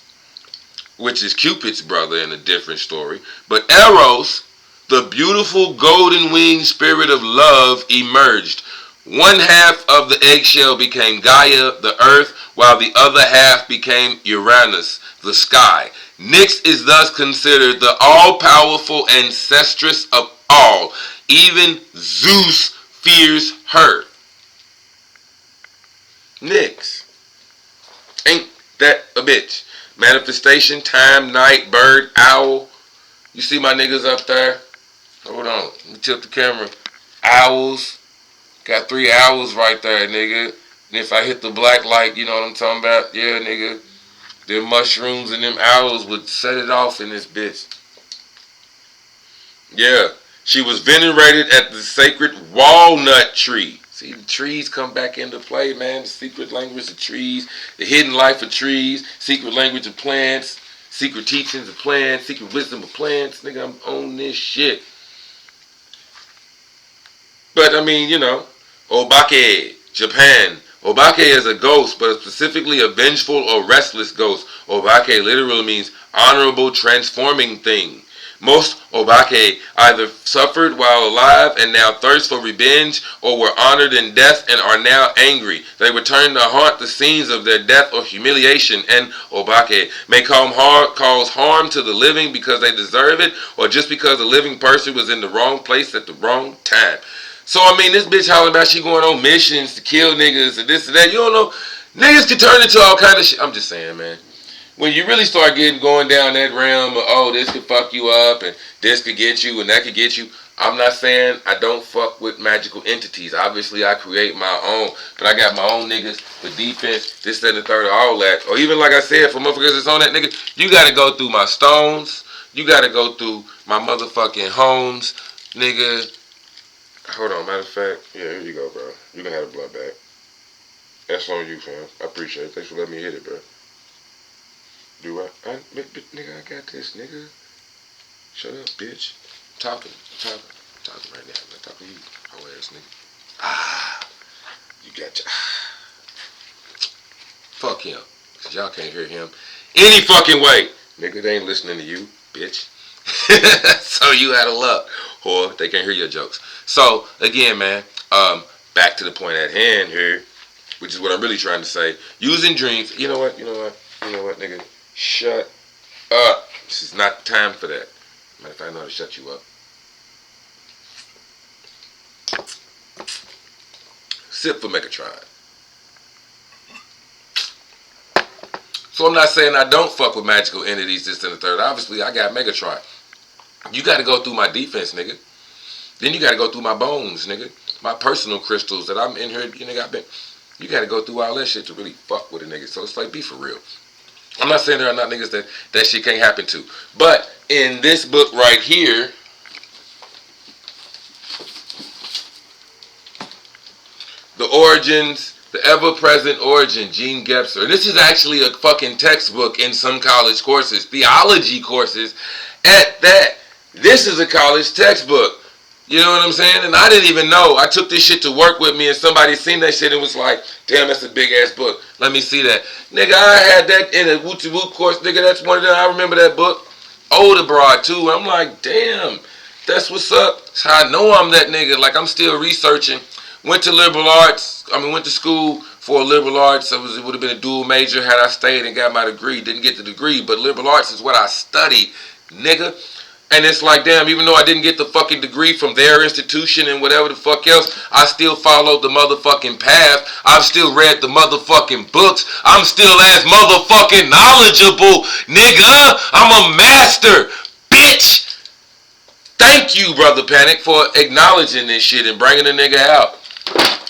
which is Cupid's brother in a different story, but Eros, the beautiful golden-winged spirit of love, emerged. One half of the eggshell became Gaia, the earth, while the other half became Uranus, the sky. Nyx is thus considered the all-powerful ancestress of all. Even Zeus fears her. Nyx. Ain't that a bitch? Manifestation, time, night, bird, owl. You see my niggas up there? Hold on. Let me tilt the camera. Owls. Got 3 owls right there, nigga. And if I hit the black light, you know what I'm talking about? Yeah, nigga. Them mushrooms and them owls would set it off in this bitch. Yeah. She was venerated at the sacred walnut tree. See, the trees come back into play, man. The secret language of trees. The hidden life of trees. Secret language of plants. Secret teachings of plants. Secret wisdom of plants. Nigga, I'm on this shit. But, I mean, you know. Obake, Japan. Obake is a ghost, but specifically a vengeful or restless ghost. Obake literally means honorable, transforming thing. Most Obake either suffered while alive and now thirst for revenge, or were honored in death and are now angry. They return to haunt the scenes of their death or humiliation, and Obake may cause harm to the living because they deserve it, or just because the living person was in the wrong place at the wrong time. So, I mean, this bitch hollering about she going on missions to kill niggas and this and that. You don't know. Niggas can turn into all kind of shit. I'm just saying, man. When you really start going down that realm of, oh, this could fuck you up and this could get you and that could get you. I'm not saying I don't fuck with magical entities. Obviously, I create my own. But I got my own niggas for defense, this, that, and the third, all that. Or even like I said, for motherfuckers that's on that nigga, you got to go through my stones. You got to go through my motherfucking homes, nigga. Hold on, matter of fact, yeah, here you go, bro. You can have the blood back. That's on you, fam. I appreciate it. Thanks for letting me hit it, bro. Do I? Nigga, I got this, nigga. Shut up, bitch. I'm talking right now. I'm not talking to you, whole ass nigga. You got your... Fuck him. Cause y'all can't hear him any fucking way. Nigga, they ain't listening to you, bitch. So you out of luck, whore. They can't hear your jokes. So, again, man, back to the point at hand here, which is what I'm really trying to say. Using dreams. You know what, nigga? Shut up. This is not the time for that. Matter of fact, I know how to shut you up. Sip for Megatron. So I'm not saying I don't fuck with magical entities, this and the third. Obviously, I got Megatron. You got to go through my defense, nigga. Then you got to go through my bones, nigga. My personal crystals that I'm in here, you nigga, you got to go through all that shit to really fuck with a nigga. So it's like, be for real. I'm not saying there are not niggas that shit can't happen to. But in this book right here, The Origins, the Ever-Present Origin, Gene Gebser. And this is actually a fucking textbook in some college courses, theology courses at that. This is a college textbook. You know what I'm saying? And I didn't even know. I took this shit to work with me and somebody seen that shit and was like, damn, that's a big ass book. Let me see that. Nigga, I had that in a Wooty Woo course. Nigga, that's one of them. I remember that book. Older broad too. I'm like, damn, that's what's up. That's how I know I'm that nigga. Like, I'm still researching. Went to liberal arts. Went to school for liberal arts. It would have been a dual major had I stayed and got my degree. Didn't get the degree, but liberal arts is what I studied, nigga. And it's like, damn, even though I didn't get the fucking degree from their institution and whatever the fuck else, I still followed the motherfucking path. I've still read the motherfucking books. I'm still as motherfucking knowledgeable, nigga. I'm a master, bitch. Thank you, Brother Panic, for acknowledging this shit and bringing the nigga out.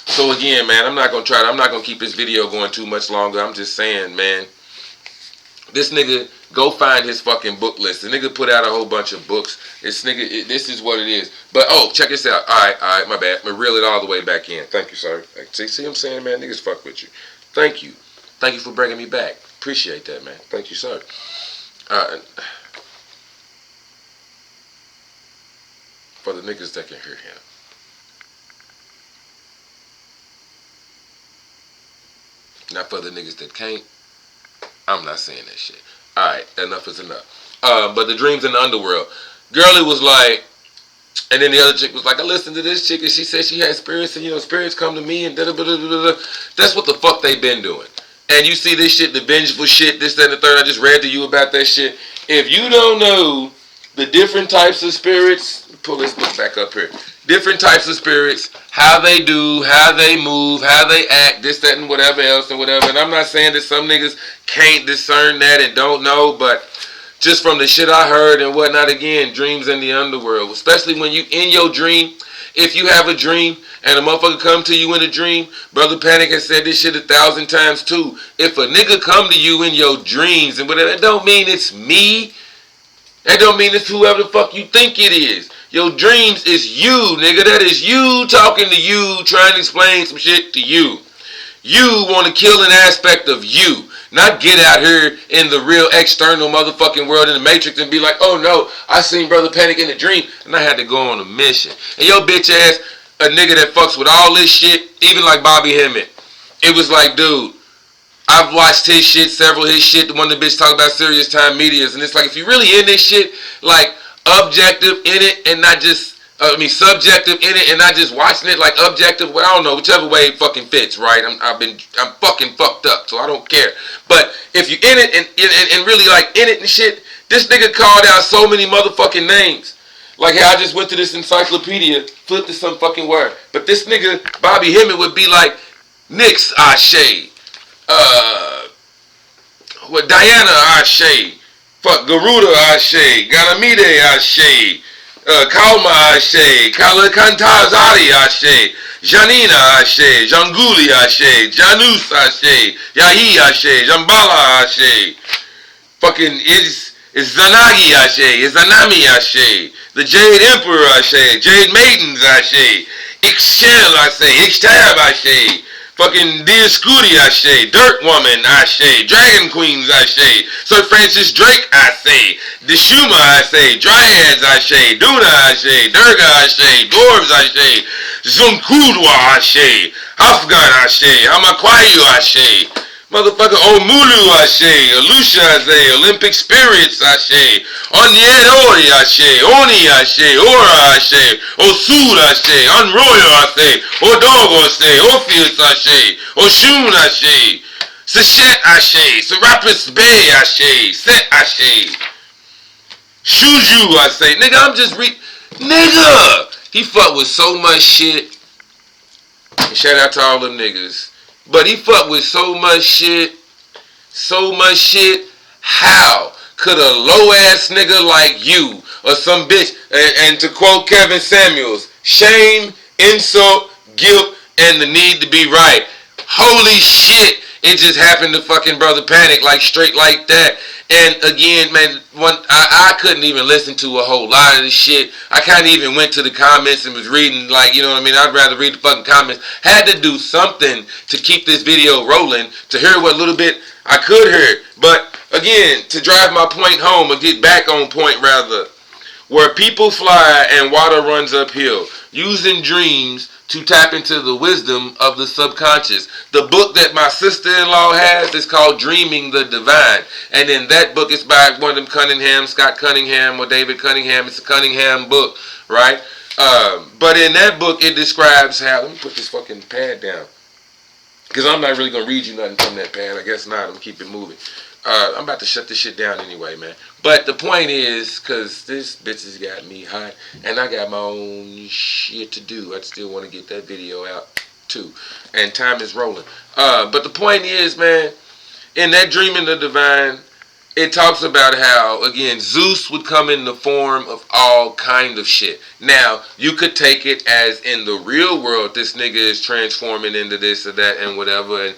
So again, man, I'm not going to keep this video going too much longer. I'm just saying, man, this nigga, go find his fucking book list. The nigga put out a whole bunch of books. This is what it is. But, oh, check this out. All right, my bad. I'm going to reel it all the way back in. Thank you, sir. See what I'm saying, man? Niggas fuck with you. Thank you. Thank you for bringing me back. Appreciate that, man. Thank you, sir. For the niggas that can hear him. Not for the niggas that can't. I'm not saying that shit. Alright, enough is enough. But the dreams in the underworld. Girlie was like, and then the other chick was like, I listened to this chick and she said she had spirits and, spirits come to me and da-da-da-da-da-da. That's what the fuck they been doing. And you see this shit, the vengeful shit, this, that, and the third. I just read to you about that shit. If you don't know the different types of spirits, pull this book back up here. Different types of spirits, how they do, how they move, how they act, this, that, and whatever else and whatever. And I'm not saying that some niggas can't discern that and don't know, but just from the shit I heard and whatnot, again, dreams in the underworld. Especially when you in your dream, if you have a dream and a motherfucker come to you in a dream, Brother Panic has said this shit 1,000 times too. If a nigga come to you in your dreams and whatever, that don't mean it's me. That don't mean it's whoever the fuck you think it is. Your dreams is you, nigga. That is you talking to you, trying to explain some shit to you. You want to kill an aspect of you. Not get out here in the real external motherfucking world in the Matrix and be like, oh no, I seen Brother Panic in a dream and I had to go on a mission. And your bitch ass, a nigga that fucks with all this shit, even like Bobby Hemmett. It was like, dude, I've watched his shit, several of his shit, the one the bitch talk about Serious Time Medias, and it's like, if you really in this shit, like, objective in it and not just, subjective in it and not just watching it, like objective, well, I don't know, whichever way it fucking fits, right? I'm fucking fucked up, so I don't care. But if you in it and really like in it and shit, this nigga called out so many motherfucking names. Like how I just went to this encyclopedia, flipped to some fucking word. But this nigga, Bobby Hemmett, would be like, Nix Ashe. What Diana Ashe. Fuck Garuda Ashe. Ganymede Ashe. Kalma Ashe. Kalakantazari Ashe. Janina Ashe. Janguli Ashe. Janus Ashe. Yahi Ashe. Jambala Ashe. Fucking is Zanagi Ashe. Is Zanami Ashe. The Jade Emperor Ashe. Jade Maidens Ashe. Ixchel Ashe. Ixtab Ashe. Fucking Dear Scooty, I say. Dirt Woman, I say. Dragon Queens, I say. Sir Francis Drake, I say. Deshuma, I say. Dryads, I say. Duna, I say. Durga, I say. Dwarves, I say. Zunkulwa, I say. Afghan, I say. Hamakwayu, I say. Motherfucker Omulu, I say. Alusha, I say. Olympic Spirits, I say. Onyedori, I say. Oni, I say. Ora, I say. Osud, I say. Unroyal, I say. Odogo, I say. Ophius, I say. Oshun, I say. Sachet, I say. Serapis Bay, I say. Set, I say. Shuju, I say. Nigga, I'm just Nigga! He fucked with so much shit. And shout out to all them niggas. But he fucked with so much shit. How could a low ass nigga like you or some bitch, and to quote Kevin Samuels, shame, insult, guilt, and the need to be right. Holy shit, it just happened to fucking Brother Panic, like straight like that. And again, man, I couldn't even listen to a whole lot of this shit. I kind of even went to the comments and was reading, like, you know what I mean? I'd rather read the fucking comments. Had to do something to keep this video rolling, to hear what little bit I could hear. But again, to drive my point home, or get back on point rather, where people fly and water runs uphill, using dreams to tap into the wisdom of the subconscious. The book that my sister-in-law has is called Dreaming the Divine. And in that book, it's by one of them Cunningham, Scott Cunningham or David Cunningham. It's a Cunningham book, right? But in that book, it describes how... Let me put this fucking pad down, because I'm not really going to read you nothing from that pad. I guess not. I'm going to keep it moving. I'm about to shut this shit down anyway, man. But the point is, because this bitch has got me hot, and I got my own shit to do. I still want to get that video out, too. And time is rolling. But the point is, man, in that Dreaming the Divine, it talks about how, again, Zeus would come in the form of all kind of shit. Now, you could take it as in the real world, this nigga is transforming into this or that and whatever, and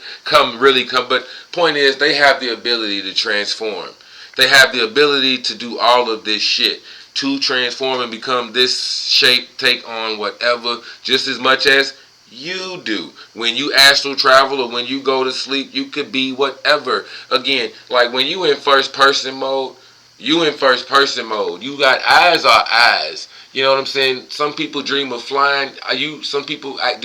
but point is, they have the ability to transform. They have the ability to do all of this shit, to transform and become this shape, take on whatever, just as much as you do. When you astral travel or when you go to sleep, you could be whatever. Again, like when you in first person mode, you got eyes are eyes. You know what I'm saying? Some people dream of flying. Do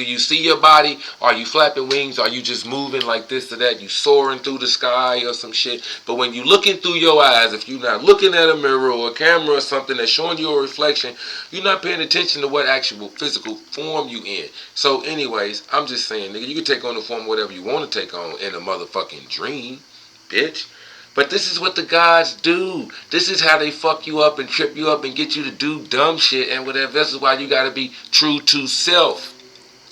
you see your body? Are you flapping wings? Are you just moving like this or that? You soaring through the sky or some shit? But when you looking through your eyes, if you're not looking at a mirror or a camera or something that's showing you a reflection, you're not paying attention to what actual physical form you in. So anyways, I'm just saying, nigga, you can take on the form whatever you want to take on in a motherfucking dream, bitch. But this is what the gods do. This is how they fuck you up and trip you up and get you to do dumb shit and whatever. This is why you gotta be true to self.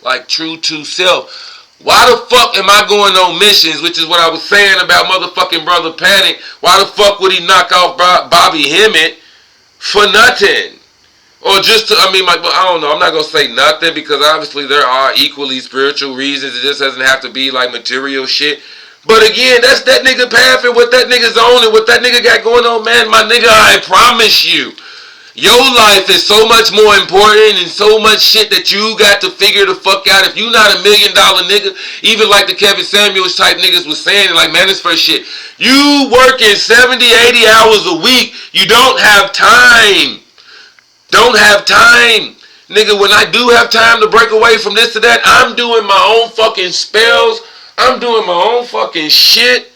Like true to self. Why the fuck am I going on missions, which is what I was saying about motherfucking Brother Panic? Why the fuck would he knock off Bobby Hemmett for nothing? Or just to, I don't know. I'm not going to say nothing, because obviously there are equally spiritual reasons. It just doesn't have to be like material shit. But again, that's that nigga path and what that nigga's on and what that nigga got going on, man. My nigga, I promise you, your life is so much more important and so much shit that you got to figure the fuck out. If you not $1 million nigga, even like the Kevin Samuels type niggas was saying, like, man, this first shit. You working 70, 80 hours a week. You don't have time. Don't have time. Nigga, when I do have time to break away from this or that, I'm doing my own fucking spells. I'm doing my own fucking shit.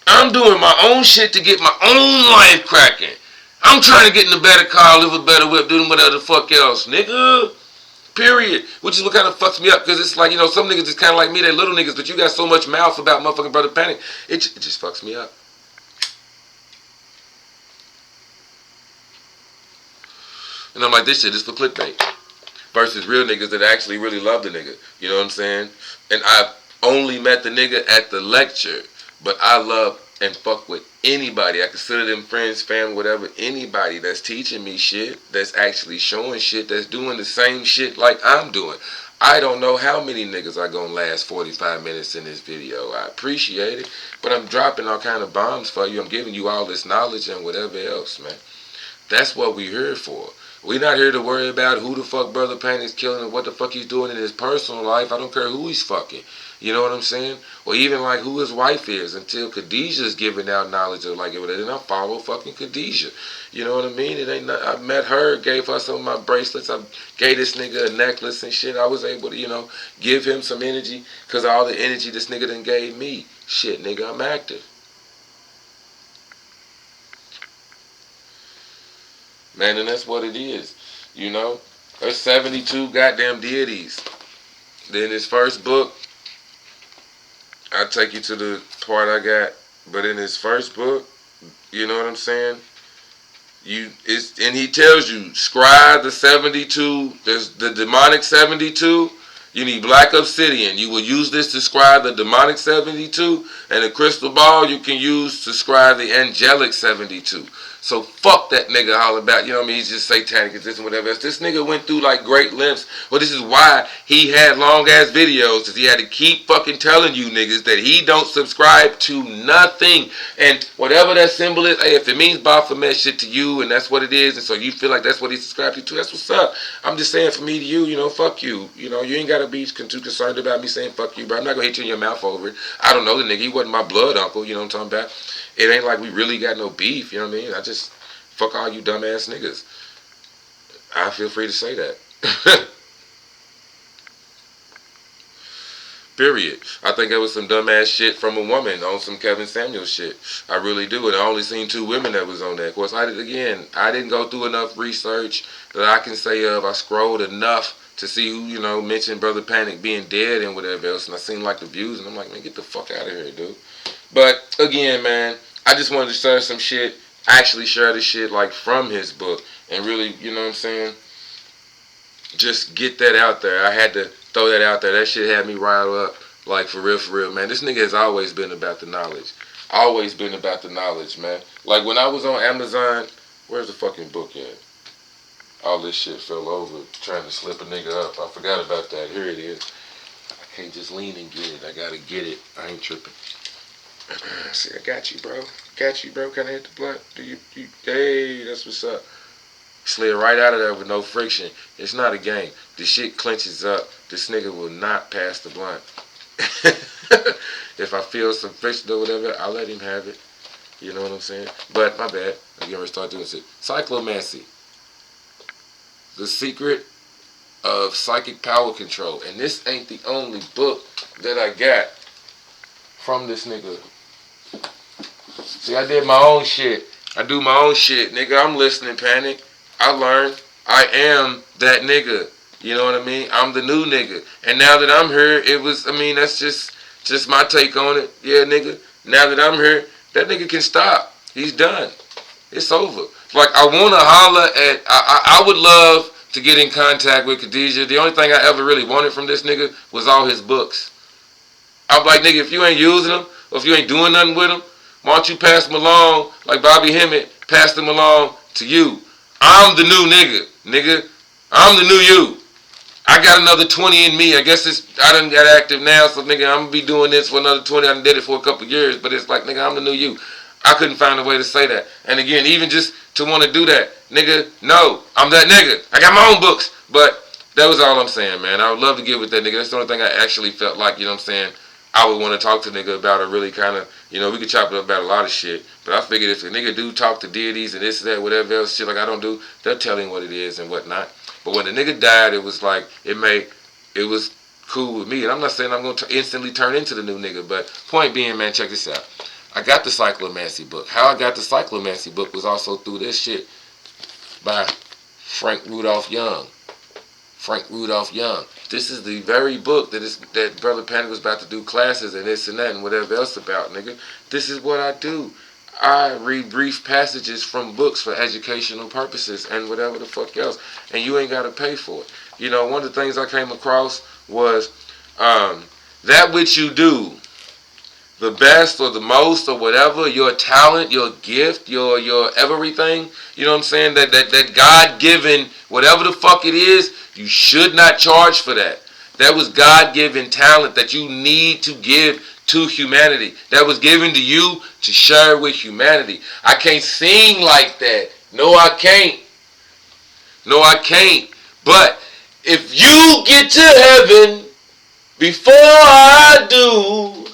I'm doing my own shit to get my own life cracking. I'm trying to get in a better car, live a better whip, do whatever the fuck else, nigga. Period. Which is what kind of fucks me up, because it's like, you know, some niggas is kind of like me, they little niggas, but you got so much mouth about motherfucking Brother Panic. It just fucks me up. And I'm like, this shit is for clickbait. Versus real niggas that actually really love the nigga. You know what I'm saying? And I've only met the nigga at the lecture. But I love and fuck with anybody. I consider them friends, family, whatever. Anybody that's teaching me shit, that's actually showing shit, that's doing the same shit like I'm doing. I don't know how many niggas are gonna last 45 minutes in this video. I appreciate it. But I'm dropping all kind of bombs for you. I'm giving you all this knowledge and whatever else, man. That's what we here for. We not here to worry about who the fuck Brother Payne is killing and what the fuck he's doing in his personal life. I don't care who he's fucking. You know what I'm saying? Or even like who his wife is until Khadijah's giving out knowledge of like it. Then I follow fucking Khadijah. You know what I mean? It ain't. I met her, gave her some of my bracelets. I gave this nigga a necklace and shit. I was able to, give him some energy because all the energy this nigga done gave me. Shit, nigga, I'm active. Man, and that's what it is. There's 72 goddamn deities. Then his first book, I'll take you to the part I got. But in his first book, you know what I'm saying? And he tells you, scry the 72, there's the demonic 72. You need black obsidian. You will use this to scry the demonic 72. And a crystal ball you can use to scry the angelic 72. So fuck that nigga all about, he's just satanic and this and whatever else. This nigga went through like great lengths. Well, this is why he had long ass videos, because he had to keep fucking telling you niggas that he don't subscribe to nothing. And whatever that symbol is, hey, if it means Baphomet shit to you and that's what it is, and so you feel like that's what he subscribed to, that's what's up. I'm just saying, for me to you, fuck you. You ain't gotta be too concerned about me saying fuck you, but I'm not gonna hit you in your mouth over it. I don't know the nigga, he wasn't my blood uncle, you know what I'm talking about? It ain't like we really got no beef, you know what I mean? I just fuck all you dumbass niggas. I feel free to say that. Period. I think that was some dumbass shit from a woman on some Kevin Samuel shit. I really do. And I only seen 2 women that was on that. Of course, I didn't go through enough research that I can say of. I scrolled enough to see who, mentioned Brother Panic being dead and whatever else. And I seen like the views and I'm like, man, get the fuck out of here, dude. But again, man, I just wanted to share some shit. Actually share the shit like from his book. And really, you know what I'm saying? Just get that out there. I had to throw that out there. That shit had me riled up. Like, for real, man. This nigga has always been about the knowledge. Always been about the knowledge, man. Like, when I was on Amazon, where's the fucking book at? All this shit fell over trying to slip a nigga up. I forgot about that. Here it is. I can't just lean and get it. I gotta get it. I ain't tripping. See, I got you, bro. Got you, bro. Can I hit the blunt? Hey, that's what's up. Slid right out of there with no friction. It's not a game. The shit clenches up. This nigga will not pass the blunt. If I feel some friction or whatever, I'll let him have it. You know what I'm saying? But, my bad. I'm going to start doing shit. Cyclomancy. The secret of psychic power control. And this ain't the only book that I got from this nigga. See, I did my own shit. I do my own shit. Nigga, I'm listening, Panic. I learned. I am that nigga. You know what I mean? I'm the new nigga. And now that I'm here, that's just my take on it. Yeah, nigga. Now that I'm here, that nigga can stop. He's done. It's over. Like, I want to holler at... I would love to get in contact with Khadijah. The only thing I ever really wanted from this nigga was all his books. I'm like, nigga, if you ain't using them, or if you ain't doing nothing with them, why don't you pass them along like Bobby Hemmett passed them along to you? I'm the new nigga. I'm the new you. I got another 20 in me. I guess I done got active now, so nigga, I'm gonna be doing this for another 20. I done did it for a couple years, but it's like, nigga, I'm the new you. I couldn't find a way to say that. And again, even just to want to do that, nigga, no, I'm that nigga. I got my own books. But that was all I'm saying, man. I would love to get with that nigga. That's the only thing I actually felt like, you know what I'm saying, I would want to talk to nigga about, or really kind of, we could chop it up about a lot of shit. But I figured if a nigga do talk to deities and this, that, whatever else shit like I don't do, they'll tell him what it is and whatnot. But when the nigga died, it was like, it was cool with me. And I'm not saying I'm going to instantly turn into the new nigga. But point being, man, check this out. I got the Cyclomancy book. How I got the Cyclomancy book was also through this shit by Frank Rudolph Young. This is the very book that Brother Panic was about to do classes and this and that and whatever else about, nigga. This is what I do. I read brief passages from books for educational purposes and whatever the fuck else, and you ain't gotta pay for it. You know, one of the things I came across was that which you do the best or the most or whatever, your talent, your gift, your everything, you know what I'm saying, that God-given, whatever the fuck it is, you should not charge for that. That was God-given talent that you need to give to humanity. That was given to you to share with humanity. I can't sing like that. No, I can't. No, I can't. But if you get to heaven before I do,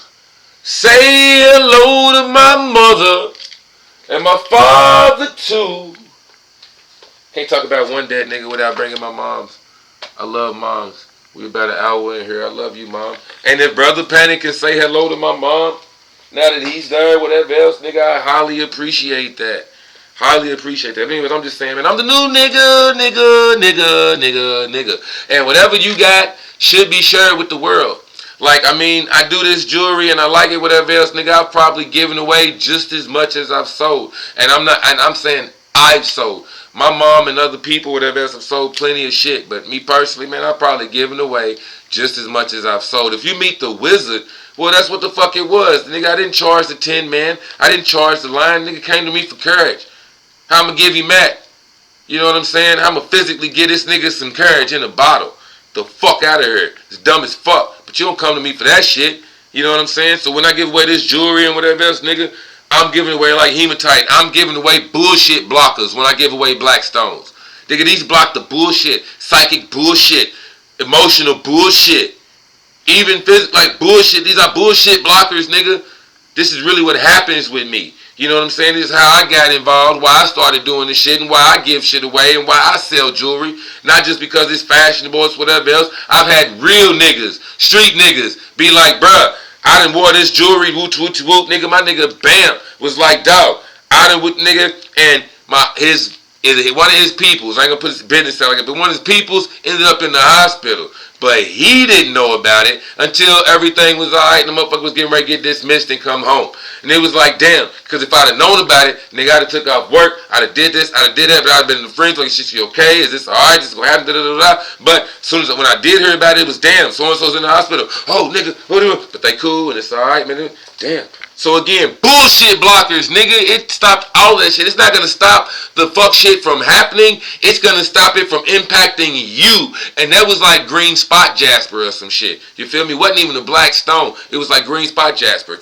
say hello to my mother and my father too. Can't talk about one dead nigga without bringing my moms. I love moms. We about an hour in here. I love you, mom. And if Brother Panic can say hello to my mom, now that he's there, whatever else, nigga, I highly appreciate that. Highly appreciate that. But anyways, I'm just saying, man, I'm the new nigga. And whatever you got should be shared with the world. Like, I mean, I do this jewelry and I like it, whatever else, nigga, I've probably given away just as much as I've sold. And I'm saying I've sold. My mom and other people, whatever else, have sold plenty of shit. But me personally, man, I've probably given away just as much as I've sold. If you meet the wizard, well, that's what the fuck it was. Nigga, I didn't charge the 10 man. I didn't charge the line. Nigga came to me for courage. How I'm going to give him that? You know what I'm saying? I'm going to physically give this nigga some courage in a bottle. The fuck out of here. It's dumb as fuck. But you don't come to me for that shit. You know what I'm saying? So when I give away this jewelry and whatever else, nigga, I'm giving away like hematite. I'm giving away bullshit blockers when I give away black stones. Nigga, these block the bullshit. Psychic bullshit. Emotional bullshit. Even physical, like bullshit. These are bullshit blockers, nigga. This is really what happens with me. You know what I'm saying? This is how I got involved, why I started doing this shit, and why I give shit away, and why I sell jewelry. Not just because it's fashionable or whatever else. I've had real niggas, street niggas, be like, bruh, I done wore this jewelry, whoop, whoop, whoop, nigga. My nigga, bam, was like, dog, I done with nigga, and one of his peoples, I ain't gonna put his business out like it, but one of his peoples ended up in the hospital. But he didn't know about it until everything was alright and the motherfucker was getting ready to get dismissed and come home. And it was like, damn, because if I'd have known about it, nigga, I'd have took off work, I'd have did this, I'd have did that, but I'd have been in the fridge like, shit, you okay? Is this alright? This is gonna happen, da da da da. But as soon as when I did hear about it, it was damn, so-and-so's in the hospital. Oh, nigga, what are you doing? But they cool and it's alright, man. Damn. So again, bullshit blockers, nigga. It stopped all that shit. It's not gonna stop the fuck shit from happening. It's gonna stop it from impacting you. And that was like green spot jasper or some shit. You feel me? Wasn't even a black stone. It was like green spot jasper.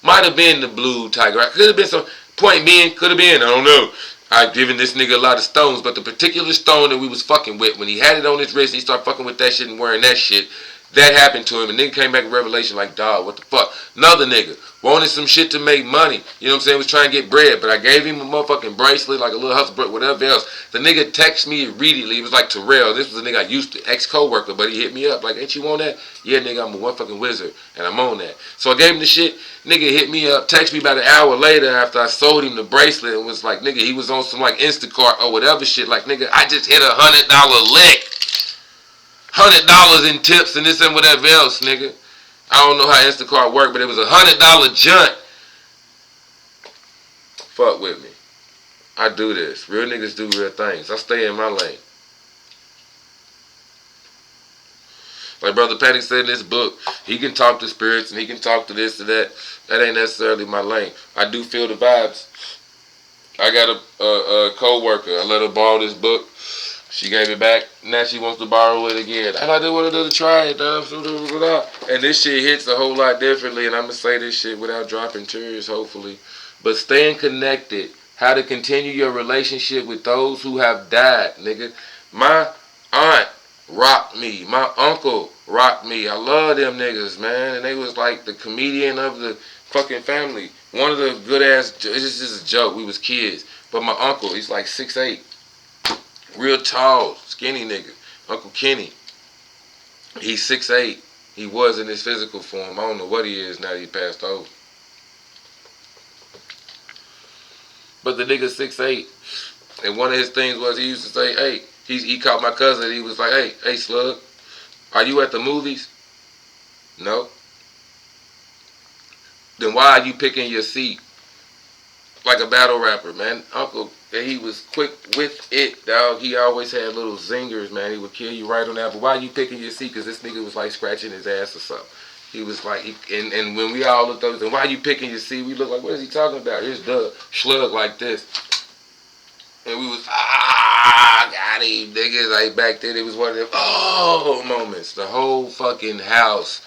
Might have been the blue tiger. Could have been some. Point being, could have been. I don't know. I've given this nigga a lot of stones, but the particular stone that we was fucking with, when he had it on his wrist, he started fucking with that shit and wearing that shit. That happened to him, and then came back with revelation like, dog, what the fuck? Another nigga wanted some shit to make money. You know what I'm saying? Was trying to get bread, but I gave him a motherfucking bracelet, like a little hustle, whatever else. The nigga texted me immediately. It was like Terrell. This was a nigga I used to, ex-co-worker, but he hit me up like, ain't you on that? Yeah, nigga, I'm a one fucking wizard, and I'm on that. So I gave him the shit. Nigga hit me up, text me about an hour later after I sold him the bracelet, and was like, nigga, he was on some like Instacart or whatever shit. Like, nigga, I just hit $100 lick. $100 in tips and this and whatever else, nigga. I don't know how Instacart worked, but it was $100 junk. Fuck with me. I do this. Real niggas do real things. I stay in my lane. Like Brother Panic said in this book, he can talk to spirits and he can talk to this to that. That ain't necessarily my lane. I do feel the vibes. I got a co-worker. I let her borrow this book. She gave it back. Now she wants to borrow it again. And I did want her to try it. And this shit hits a whole lot differently. And I'm going to say this shit without dropping tears, hopefully. But staying connected. How to continue your relationship with those who have died, nigga. My aunt rocked me. My uncle rocked me. I love them niggas, man. And they was like the comedian of the fucking family. One of the good ass, it's just a joke. We was kids. But my uncle, he's like 6'8". Real tall, skinny nigga. Uncle Kenny. He's 6'8". He was in his physical form. I don't know what he is now that he passed over. But the nigga 6'8". And one of his things was he used to say, hey, he caught my cousin. He was like, hey, slug, are you at the movies? No. Then why are you picking your seat like a battle rapper, man. Uncle, he was quick with it, dog. He always had little zingers, man. He would kill you right on that. But why you picking your seat? Because this nigga was like scratching his ass or something. He was like, and when we all looked up, and why you picking your seat? We looked like, what is he talking about? Here's Doug, slug like this. And we was, got him, niggas. Like back then, it was one of them, moments. The whole fucking house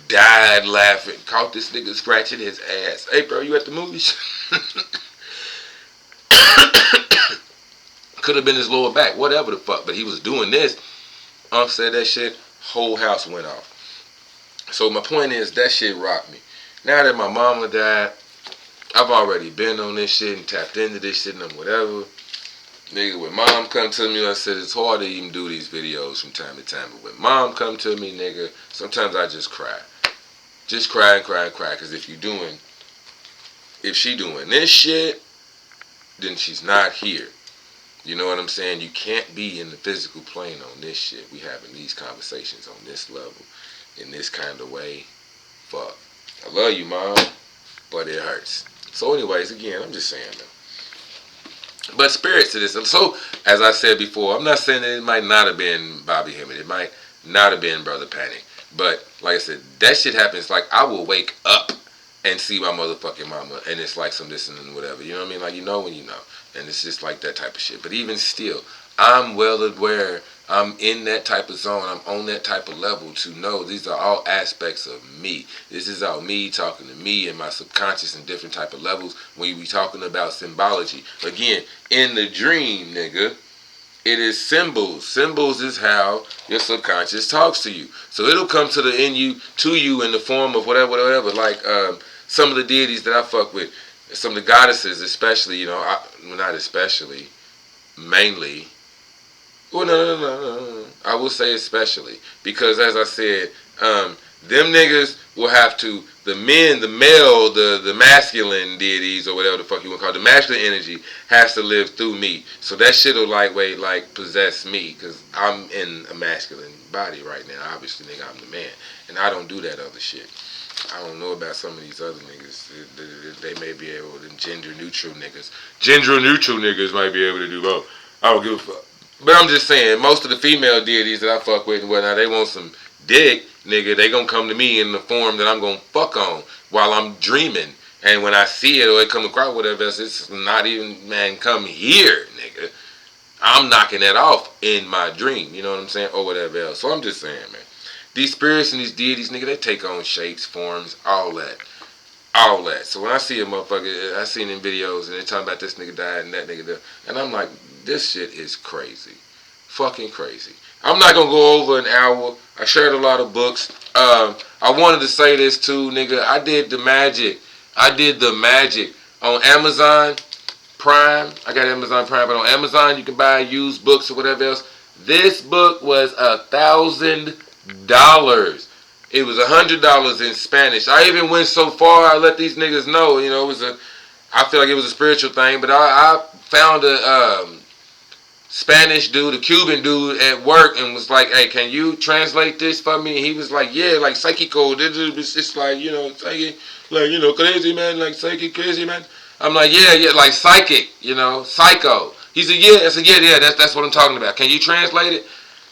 died laughing. Caught this nigga scratching his ass. Hey, bro, you at the movies? Could have been his lower back, whatever the fuck. But he was doing this. Unc said that shit, whole house went off. So my point is, that shit rocked me. Now that my mama died, I've already been on this shit and tapped into this shit and whatever. Nigga, when mom come to me, I said it's hard to even do these videos from time to time. But when mom come to me, nigga, sometimes I just cry. Just cry and cry and cry. Because if she doing this shit, then she's not here. You know what I'm saying? You can't be in the physical plane on this shit. We having these conversations on this level, in this kind of way. Fuck. I love you, mom, but it hurts. So anyways, again, I'm just saying that. But spirits to this. So, as I said before, I'm not saying that it might not have been Bobby Hemmett. It might not have been Brother Panic. But, like I said, that shit happens. Like, I will wake up and see my motherfucking mama, and it's like some this and whatever. You know what I mean? Like, you know when you know. And it's just like that type of shit. But even still, I'm well aware. I'm in that type of zone. I'm on that type of level to know these are all aspects of me. This is all me talking to me and my subconscious and different type of levels when we talking about symbology. Again, in the dream, nigga, it is symbols. Symbols is how your subconscious talks to you. So it'll come to you in the form of whatever. Like some of the deities that I fuck with, some of the goddesses, especially, you know, not especially, mainly. Well, no. I will say especially. Because as I said, them niggas will have to, the masculine deities, or whatever the fuck you want to call it, the masculine energy has to live through me. So that shit will like possess me. Because I'm in a masculine body right now. Obviously, nigga, I'm the man. And I don't do that other shit. I don't know about some of these other niggas. They may be able to, gender neutral niggas. Gender neutral niggas might be able to do both. I don't give a fuck. But I'm just saying, most of the female deities that I fuck with and whatnot, they want some dick, nigga. They gonna come to me in the form that I'm gonna fuck on while I'm dreaming. And when I see it or it come across whatever else, it's not even, man, come here, nigga. I'm knocking that off in my dream. You know what I'm saying? Or whatever else. So I'm just saying, man. These spirits and these deities, nigga, they take on shapes, forms, all that. All that. So when I see a motherfucker, I seen in videos and they talking about this nigga died and that nigga died. And I'm like, this shit is crazy. Fucking crazy. I'm not going to go over an hour. I shared a lot of books. I wanted to say this too, nigga. I did the magic on Amazon Prime. I got Amazon Prime, but on Amazon you can buy used books or whatever else. This book was $1,000. It was $100 in Spanish. I even went so far, I let these niggas know, you know, I feel like it was a spiritual thing, but I found a Spanish dude, a Cuban dude at work, and was like, hey, can you translate this for me? And he was like, yeah, like psychico. It's like, you know, psychic, like, you know, crazy man, like psychic, crazy man. I'm like, yeah, like psychic, you know, psycho. He said, yeah. I said, yeah, that's what I'm talking about. Can you translate it?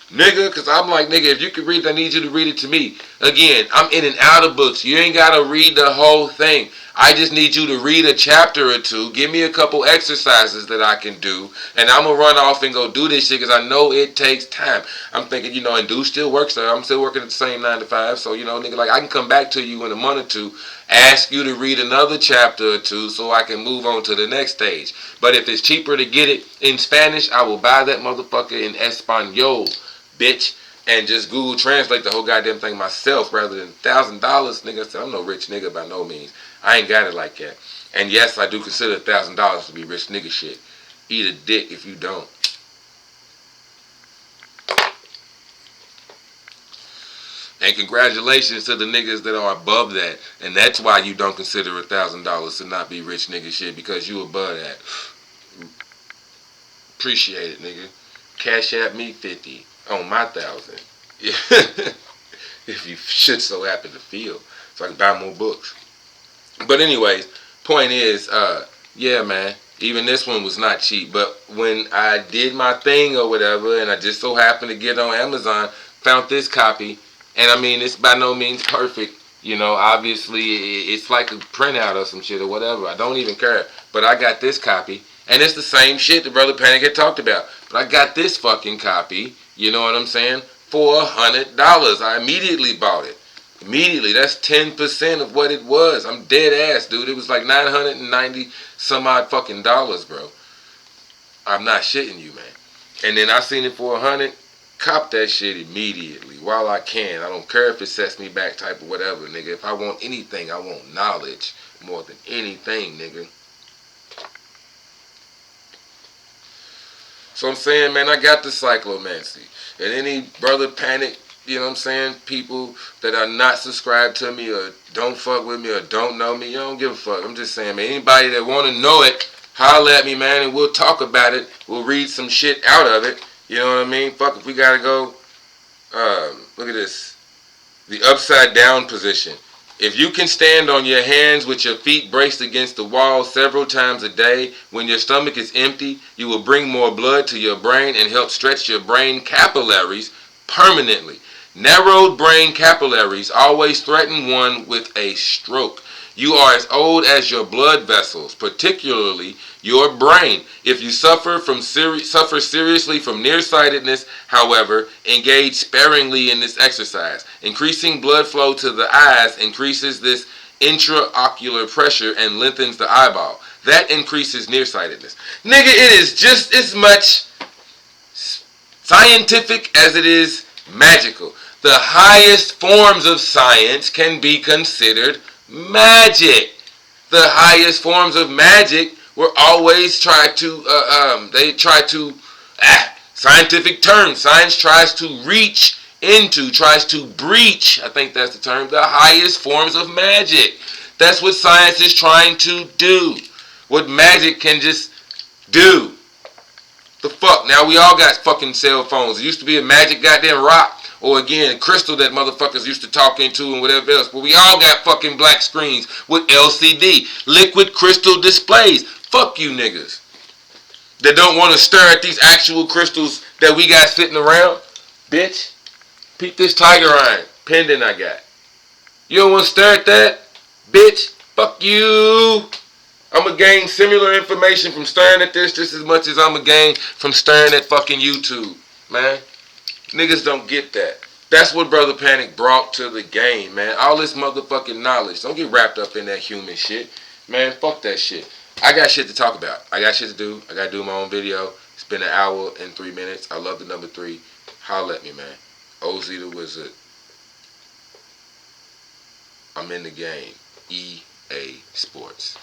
Nigga, because I'm like, nigga, if you can read it, I need you to read it to me. Again, I'm in and out of books. You ain't got to read the whole thing. I just need you to read a chapter or two. Give me a couple exercises that I can do. And I'm going to run off and go do this shit because I know it takes time. I'm thinking, you know, and do still works. So I'm still working at the same 9 to 5. So, you know, nigga, like I can come back to you in a month or two, ask you to read another chapter or two so I can move on to the next stage. But if it's cheaper to get it in Spanish, I will buy that motherfucker in Espanol, bitch, and just Google Translate the whole goddamn thing myself rather than $1,000, nigga. I'm no rich nigga by no means. I ain't got it like that. And yes, I do consider $1,000 to be rich nigga shit. Eat a dick if you don't. And congratulations to the niggas that are above that. And that's why you don't consider $1,000 to not be rich nigga shit, because you above that. Appreciate it, nigga. Cash at me 50 on my 1,000. If you should so happen to feel. So I can buy more books. But anyways, point is, Yeah, man. Even this one was not cheap. But when I did my thing or whatever, and I just so happened to get on Amazon, found this copy. And I mean, it's by no means perfect. You know, obviously, it's like a printout or some shit or whatever. I don't even care. But I got this copy. And it's the same shit that Brother Panic had talked about. But I got this fucking copy, you know what I'm saying, for $100. I immediately bought it. Immediately. That's 10% of what it was. I'm dead ass, dude. It was like 990 some odd fucking dollars, bro. I'm not shitting you, man. And then I seen it for 100. Cop that shit immediately while I can. I don't care if it sets me back type of whatever, nigga. If I want anything, I want knowledge more than anything, nigga. So I'm saying, man, I got the cyclomancy. And any Brother Panic, you know what I'm saying, people that are not subscribed to me or don't fuck with me or don't know me, you don't give a fuck. I'm just saying, man, anybody that want to know it, holler at me, man, and we'll talk about it. We'll read some shit out of it. You know what I mean? Fuck, if we gotta go, look at this. The upside down position. If you can stand on your hands with your feet braced against the wall several times a day, when your stomach is empty, you will bring more blood to your brain and help stretch your brain capillaries permanently. Narrowed brain capillaries always threaten one with a stroke. You are as old as your blood vessels, particularly your brain. If you suffer seriously from nearsightedness, however, engage sparingly in this exercise. Increasing blood flow to the eyes increases this intraocular pressure and lengthens the eyeball. That increases nearsightedness. Nigga, it is just as much scientific as it is magical. The highest forms of science can be considered magic. The highest forms of magic were always scientific terms. Science tries to tries to breach, I think that's the term, the highest forms of magic. That's what science is trying to do. What magic can just do. The fuck? Now we all got fucking cell phones. It used to be a magic goddamn rock. Or again, crystal that motherfuckers used to talk into and whatever else. But we all got fucking black screens with LCD. Liquid crystal displays. Fuck you niggas. That don't want to stare at these actual crystals that we got sitting around. Bitch. Peep this tiger eye pendant I got. You don't want to stare at that? Bitch. Fuck you. I'm going to gain similar information from staring at this just as much as I'm going to gain from staring at fucking YouTube, man. Niggas don't get that. That's what Brother Panic brought to the game, man. All this motherfucking knowledge. Don't get wrapped up in that human shit. Man, fuck that shit. I got shit to talk about. I got shit to do. I got to do my own video. It's been 1 hour and 3 minutes. I love the number 3. Holla at me, man. OZ the Wizard. I'm in the game. EA Sports.